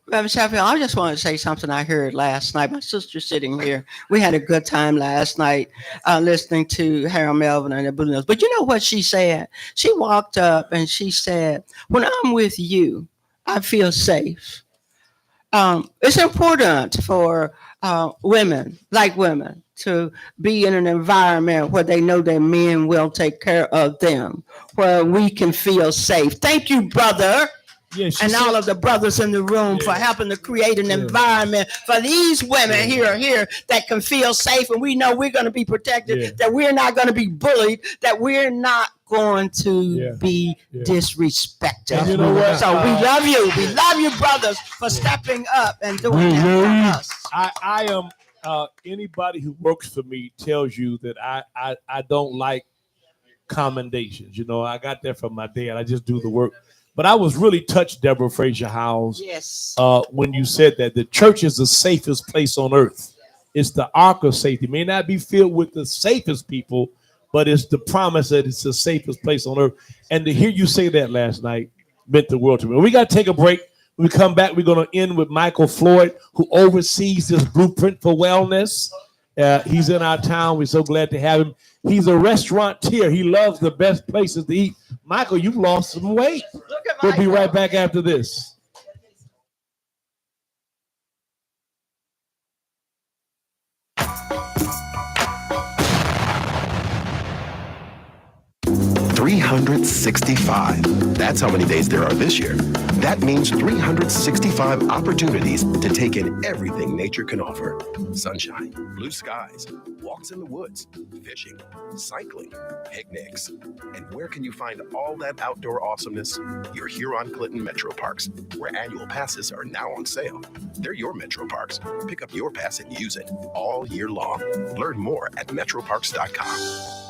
Reverend Sheffield, I just want to say something I heard last night. My sister's sitting here. We had a good time last night listening to Harold Melvin and the Blue Notes. But you know what she said? She walked up and she said, "When I'm with you, I feel safe." It's important for women to be in an environment where they know their men will take care of them, where we can feel safe. Thank you, brother. Yes, and all of the brothers in the room for helping to create an environment for these women here that can feel safe, and we know we're going to be protected, that we're not going to be bullied, that we're not going to be disrespected. And you know what? So we love you. We love you, brothers, for stepping up and doing that for us. I am anybody who works for me tells you that I don't like commendations. You know, I got that from my dad. I just do the work. But I was really touched, Debra Fraser-Howze, when you said that the church is the safest place on earth. It's the ark of safety. It may not be filled with the safest people, but it's the promise that it's the safest place on earth. And to hear you say that last night meant the world to me. We got to take a break. When we come back, we're going to end with Michael Floyd, who oversees this blueprint for wellness. He's in our town. We're so glad to have him. He's a restaurateur. He loves the best places to eat. Michael, you've lost some weight. We'll be right back after this. 365. That's how many days there are this year. That means 365 opportunities to take in everything nature can offer. Sunshine, blue skies, walks in the woods, fishing, cycling, picnics. And where can you find all that outdoor awesomeness? Your Huron-Clinton Metro Parks, where annual passes are now on sale. They're your Metro Parks. Pick up your pass and use it all year long. Learn more at metroparks.com.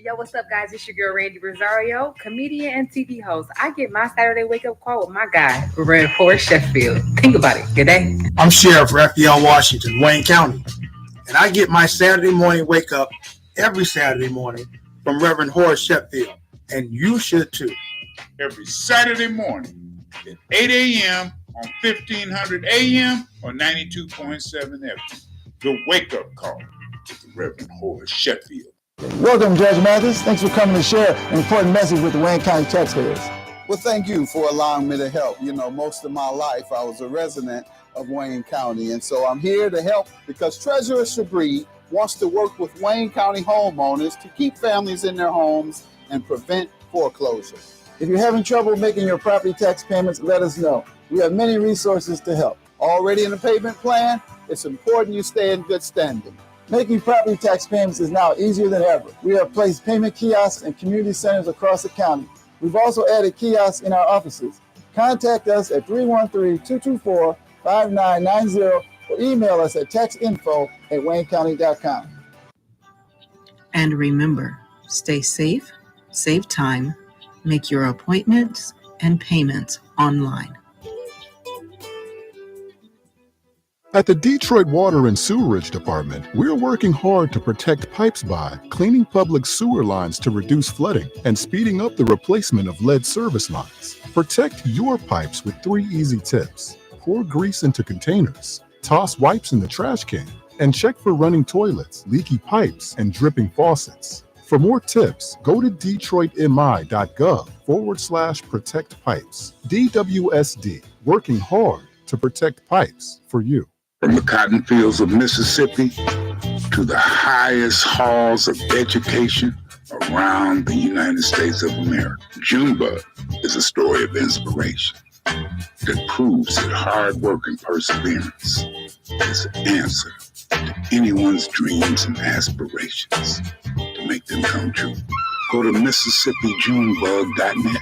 Yo, what's up, guys? It's your girl, Randy Rosario, comedian and TV host. I get my Saturday wake-up call with my guy, Rev. Horace Sheffield. Think about it. Good day. I'm Sheriff Raphael Washington, Wayne County, and I get my Saturday morning wake-up every Saturday morning from Reverend Horace Sheffield, and you should too. Every Saturday morning at 8 a.m. on 1500 AM or 92.7 FM. The wake-up call with the Reverend Horace Sheffield. Welcome, Judge Mathis. Thanks for coming to share an important message with the Wayne County taxpayers. Well, thank you for allowing me to help. You know, most of my life I was a resident of Wayne County, and so I'm here to help because Treasurer Shabri wants to work with Wayne County homeowners to keep families in their homes and prevent foreclosure. If you're having trouble making your property tax payments, let us know. We have many resources to help. Already in the payment plan? It's important you stay in good standing. Making property tax payments is now easier than ever. We have placed payment kiosks in community centers across the county. We've also added kiosks in our offices. Contact us at 313-224-5990 or email us at taxinfo@waynecounty.com. And remember, stay safe, save time, make your appointments and payments online. At the Detroit Water and Sewerage Department, we're working hard to protect pipes by cleaning public sewer lines to reduce flooding and speeding up the replacement of lead service lines. Protect your pipes with 3 easy tips. Pour grease into containers, toss wipes in the trash can, and check for running toilets, leaky pipes, and dripping faucets. For more tips, go to detroitmi.gov/protect pipes. DWSD, working hard to protect pipes for you. From the cotton fields of Mississippi to the highest halls of education around the United States of America, Junebug is a story of inspiration that proves that hard work and perseverance is the answer to anyone's dreams and aspirations to make them come true. Go to MississippiJunebug.net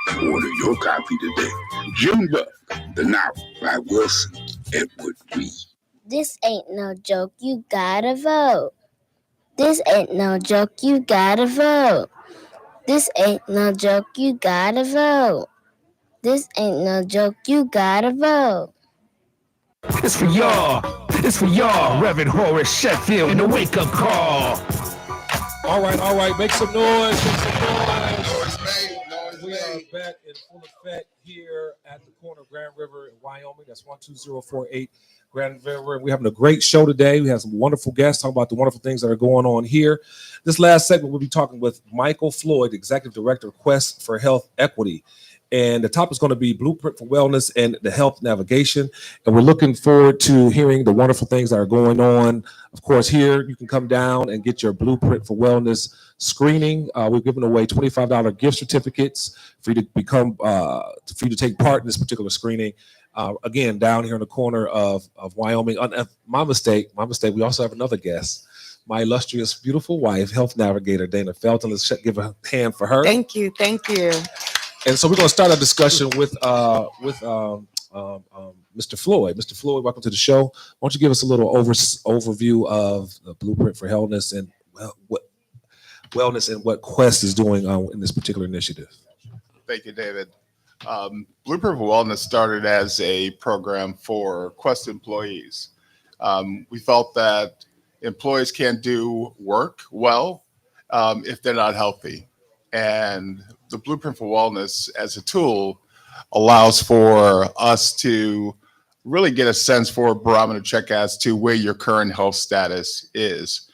and order your copy today. Junebug, the novel by Wilson Edward Reed. This ain't no joke, you gotta vote. This ain't no joke, you gotta vote. This ain't no joke, you gotta vote. This ain't no joke, you gotta vote. It's for y'all. It's for y'all, Reverend Horace Sheffield, and the wake-up call. All right. Make some noise. We are back in full effect here at the corner of Grand River in Wyoming. That's 12048 Grand River. We're having a great show today. We have some wonderful guests talking about the wonderful things that are going on here. This last segment, we'll be talking with Michael Floyd, Executive Director of Quest for Health Equity. And the topic is going to be Blueprint for Wellness and the Health Navigation. And we're looking forward to hearing the wonderful things that are going on. Of course, here you can come down and get your Blueprint for Wellness screening. We're giving away $25 gift certificates for you to become, for you to take part in this particular screening. Again, down here in the corner of Wyoming. My mistake. We also have another guest. My illustrious, beautiful wife, health navigator, Dana Felton. Let's give a hand for her. Thank you. And so we're going to start our discussion with Mr. Floyd. Mr. Floyd, welcome to the show. Why don't you give us a little overview of the Blueprint for Wellness and what Quest is doing in this particular initiative? Thank you, David. Blueprint for Wellness started as a program for Quest employees. We felt that employees can't do work well if they're not healthy. And the Blueprint for Wellness as a tool allows for us to really get a sense for a barometer check as to where your current health status is.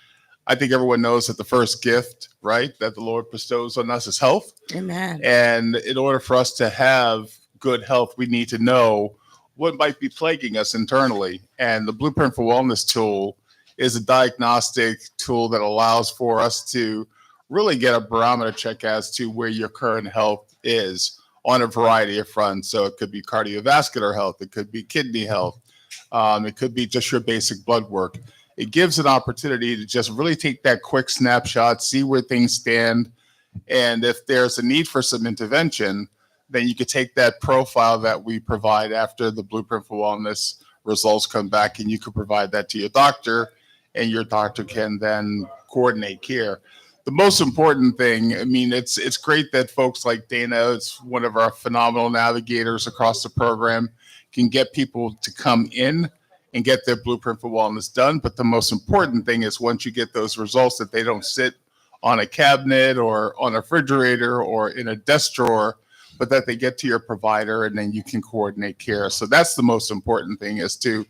I think everyone knows that the first gift, right, that the Lord bestows on us is health. Amen. And in order for us to have good health, we need to know what might be plaguing us internally. And the Blueprint for Wellness tool is a diagnostic tool that allows for us to really get a barometer check as to where your current health is on a variety of fronts. So it could be cardiovascular health, it could be kidney health, it could be just your basic blood work. It gives an opportunity to just really take that quick snapshot, see where things stand, and if there's a need for some intervention, then you could take that profile that we provide after the Blueprint for Wellness results come back, and you could provide that to your doctor, and your doctor can then coordinate care. The most important thing, I mean, it's great that folks like Dana, it's one of our phenomenal navigators across the program, can get people to come in and get their Blueprint for Wellness done. But the most important thing is once you get those results, that they don't sit on a cabinet or on a refrigerator or in a desk drawer, but that they get to your provider and then you can coordinate care. So that's the most important thing, is to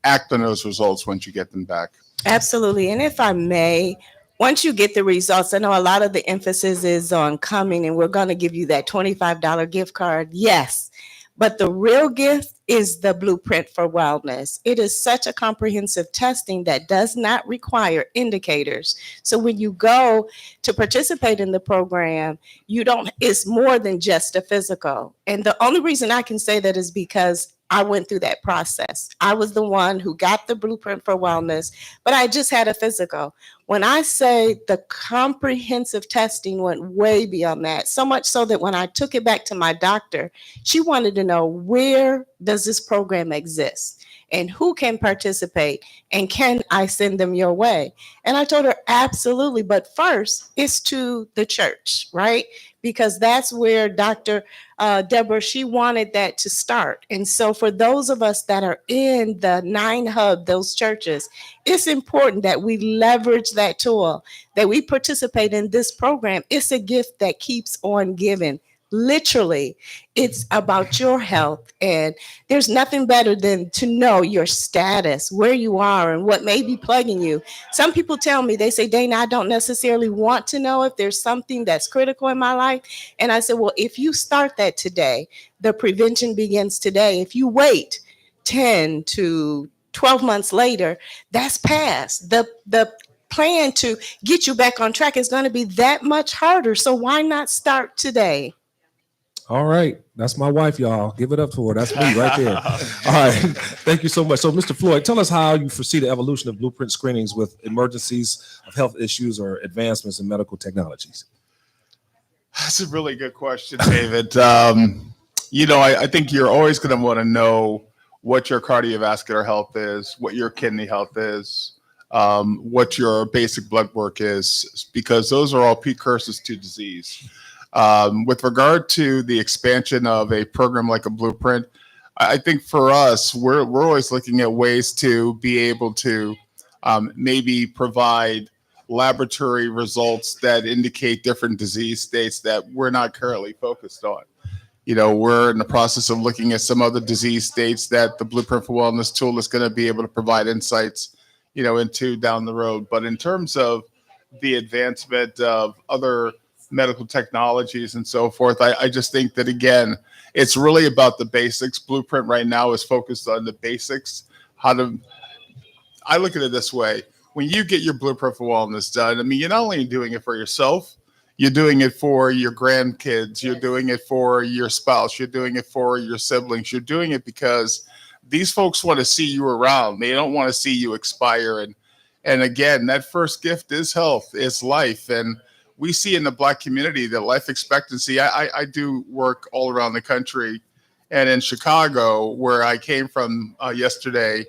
act on those results once you get them back. Absolutely. And if I may, once you get the results, I know a lot of the emphasis is on coming and we're going to give you that $25 gift card. Yes. But the real gift is the Blueprint for Wellness. It is such a comprehensive testing that does not require indicators. So when you go to participate in the program, it's more than just a physical. And the only reason I can say that is because I went through that process. I was the one who got the Blueprint for Wellness, but I just had a physical. When I say the comprehensive testing went way beyond that, so much so that when I took it back to my doctor, she wanted to know, where does this program exist and who can participate and can I send them your way? And I told her, absolutely. But first, it's to the church, right? Because that's where Dr. Debra, she wanted that to start. And so for those of us that are in the 9 hub, those churches, it's important that we leverage that tool, that we participate in this program. It's a gift that keeps on giving. Literally, it's about your health, and there's nothing better than to know your status, where you are, and what may be plaguing you. Some people tell me, they say, Dana, I don't necessarily want to know if there's something that's critical in my life. And I said, well, if you start that today, the prevention begins today. If you wait 10 to 12 months later, that's past. The plan to get you back on track is going to be that much harder. So why not start today? All right. That's my wife, y'all. Give it up for her. That's me right there. All right. Thank you so much. So, Mr. Floyd, tell us how you foresee the evolution of Blueprint screenings with emergencies of health issues or advancements in medical technologies. That's a really good question, David. I think you're always going to want to know what your cardiovascular health is, what your kidney health is, what your basic blood work is, because those are all precursors to disease. With regard to the expansion of a program like a Blueprint, I think for us, we're always looking at ways to be able to maybe provide laboratory results that indicate different disease states that we're not currently focused on. We're in the process of looking at some other disease states that the Blueprint for Wellness tool is going to be able to provide insights, into down the road. But in terms of the advancement of other medical technologies and so forth, I just think that, again, it's really about the basics. Blueprint right now is focused on the basics. I look at it this way. When you get your Blueprint for Wellness done, I mean, you're not only doing it for yourself, you're doing it for your grandkids, you're doing it for your spouse, you're doing it for your siblings, you're doing it because these folks want to see you around. They don't want to see you expire. And again, that first gift is health, it's life. And we see in the Black community that life expectancy, I do work all around the country. And in Chicago, where I came from yesterday,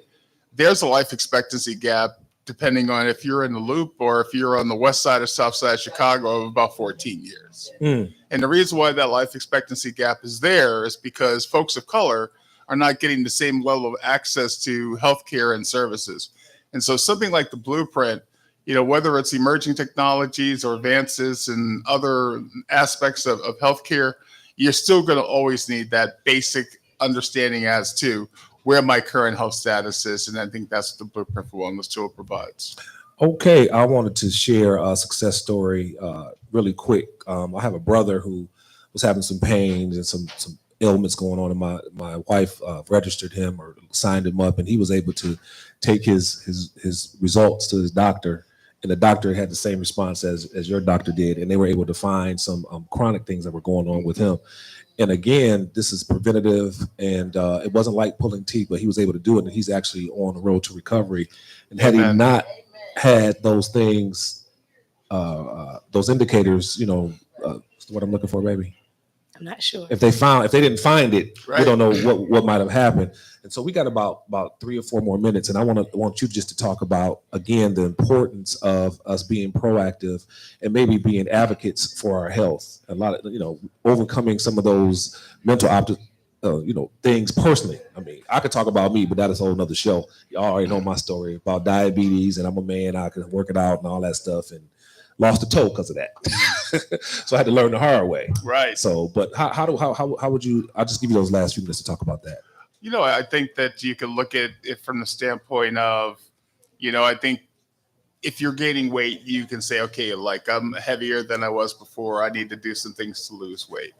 there's a life expectancy gap, depending on if you're in the Loop or if you're on the west side or south side of Chicago, of about 14 years. And the reason why that life expectancy gap is there is because folks of color are not getting the same level of access to healthcare and services. And so something like the Blueprint, whether it's emerging technologies or advances in other aspects of healthcare, you're still going to always need that basic understanding as to where my current health status is. And I think that's what the Blueprint for Wellness tool provides. Okay. I wanted to share a success story really quick. I have a brother who was having some pains and some ailments going on, and my wife registered him or signed him up, and he was able to take his results to his doctor and the doctor had the same response as your doctor did, and they were able to find some chronic things that were going on with him. And again, this is preventative, and it wasn't like pulling teeth, but he was able to do it, and he's actually on the road to recovery. And had he not had those things, those indicators, what I'm looking for, baby. I'm not sure. If they didn't find it, we don't know what might have happened. And so we got about 3 or 4 more minutes, and I want you just to talk about again the importance of us being proactive and maybe being advocates for our health. A lot of overcoming some of those mental things personally. I mean, I could talk about me, but that is a whole nother show. Y'all already know my story about diabetes, and I'm a man. I can work it out and all that stuff, and lost a toe because of that. So I had to learn the hard way. Right. So, but how would you? I'll just give you those last few minutes to talk about that. I think that you can look at it from the standpoint of, I think if you're gaining weight, you can say, okay, like I'm heavier than I was before. I need to do some things to lose weight.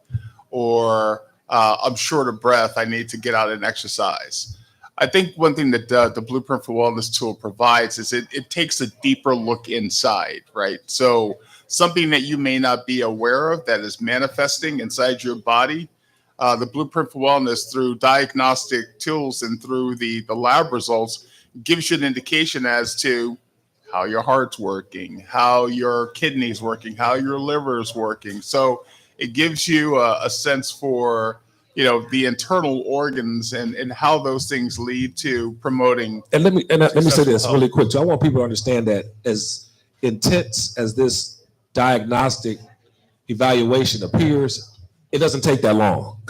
Or I'm short of breath. I need to get out and exercise. I think one thing that the Blueprint for Wellness tool provides is it takes a deeper look inside, right? So something that you may not be aware of that is manifesting inside your body, the Blueprint for Wellness through diagnostic tools and through the lab results gives you an indication as to how your heart's working, how your kidneys working, how your liver is working. So it gives you a sense for the internal organs and how those things lead to promoting. And let me say this health. really quick. So I want people to understand that as intense as this diagnostic evaluation appears, it doesn't take that long.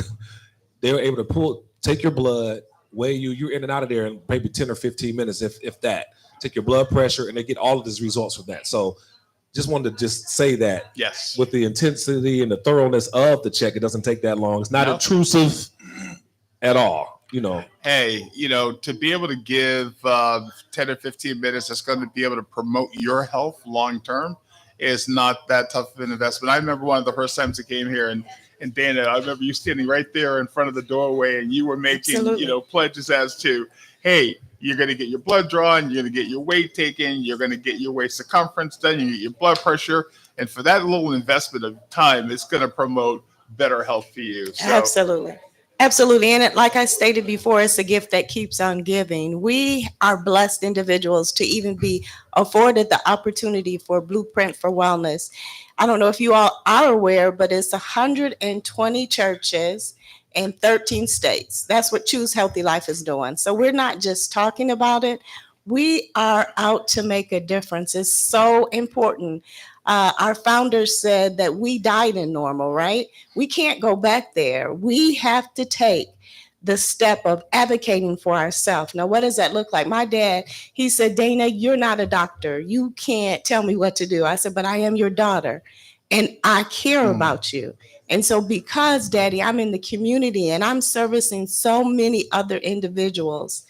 They were able to take your blood, weigh you're in and out of there in maybe 10 or 15 minutes, if that. Take your blood pressure, and they get all of these results from that. So just wanted to say that with the intensity and the thoroughness of the check, it doesn't take that long. It's not intrusive at all, Hey, to be able to give 10 or 15 minutes that's going to be able to promote your health long term is not that tough of an investment. I remember one of the first times I came here, and Dana, I remember you standing right there in front of the doorway, and you were making pledges as to, hey, you're going to get your blood drawn, you're going to get your weight taken, you're going to get your waist circumference done, you get your blood pressure. And for that little investment of time, it's going to promote better health for you. So. Absolutely. And like I stated before, it's a gift that keeps on giving. We are blessed individuals to even be afforded the opportunity for Blueprint for Wellness. I don't know if you all are aware, but it's 120 churches in 13 states. That's what Choose Healthy Life is doing. So we're not just talking about it. We are out to make a difference. It's so important. Our founders said that we died in normal, right? We can't go back there. We have to take the step of advocating for ourselves. Now, what does that look like? My dad, he said, Dana, you're not a doctor. You can't tell me what to do. I said, but I am your daughter, and I care about you. And so because, Daddy, I'm in the community and I'm servicing so many other individuals,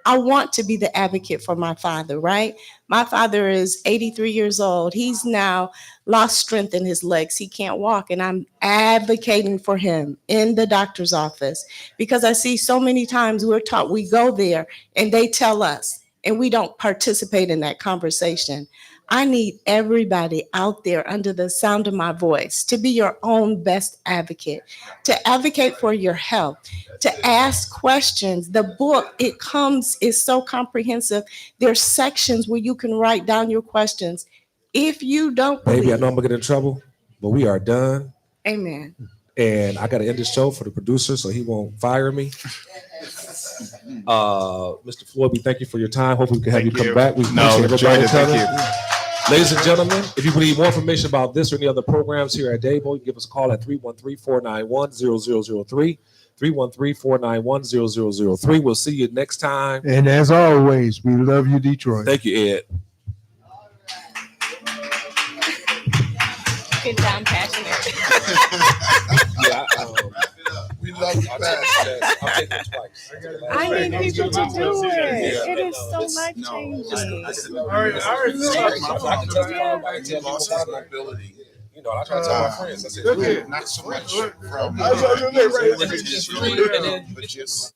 I want to be the advocate for my father, right? My father is 83 years old. He's now lost strength in his legs. He can't walk. And I'm advocating for him in the doctor's office because I see so many times we're taught, we go there and they tell us and we don't participate in that conversation. I need everybody out there under the sound of my voice to be your own best advocate, to advocate for your health, to ask questions. The book, is so comprehensive. There's sections where you can write down your questions. If you don't Baby, I know I'm gonna get in trouble, but we are done. Amen. And I got to end the show for the producer so he won't fire me. Mr. Floyd, we thank you for your time. Hopefully we can have you come back. We appreciate everybody. Thank you. Ladies and gentlemen, if you need more information about this or any other programs here at Dabo, you can give us a call at 313-491-0003. 313-491-0003. We'll see you next time. And as always, we love you, Detroit. Thank you, Ed. Good time, passionate. We love you back. I need people to do it. It is so life-changing. I try to tell my friends. I said, not so much from but just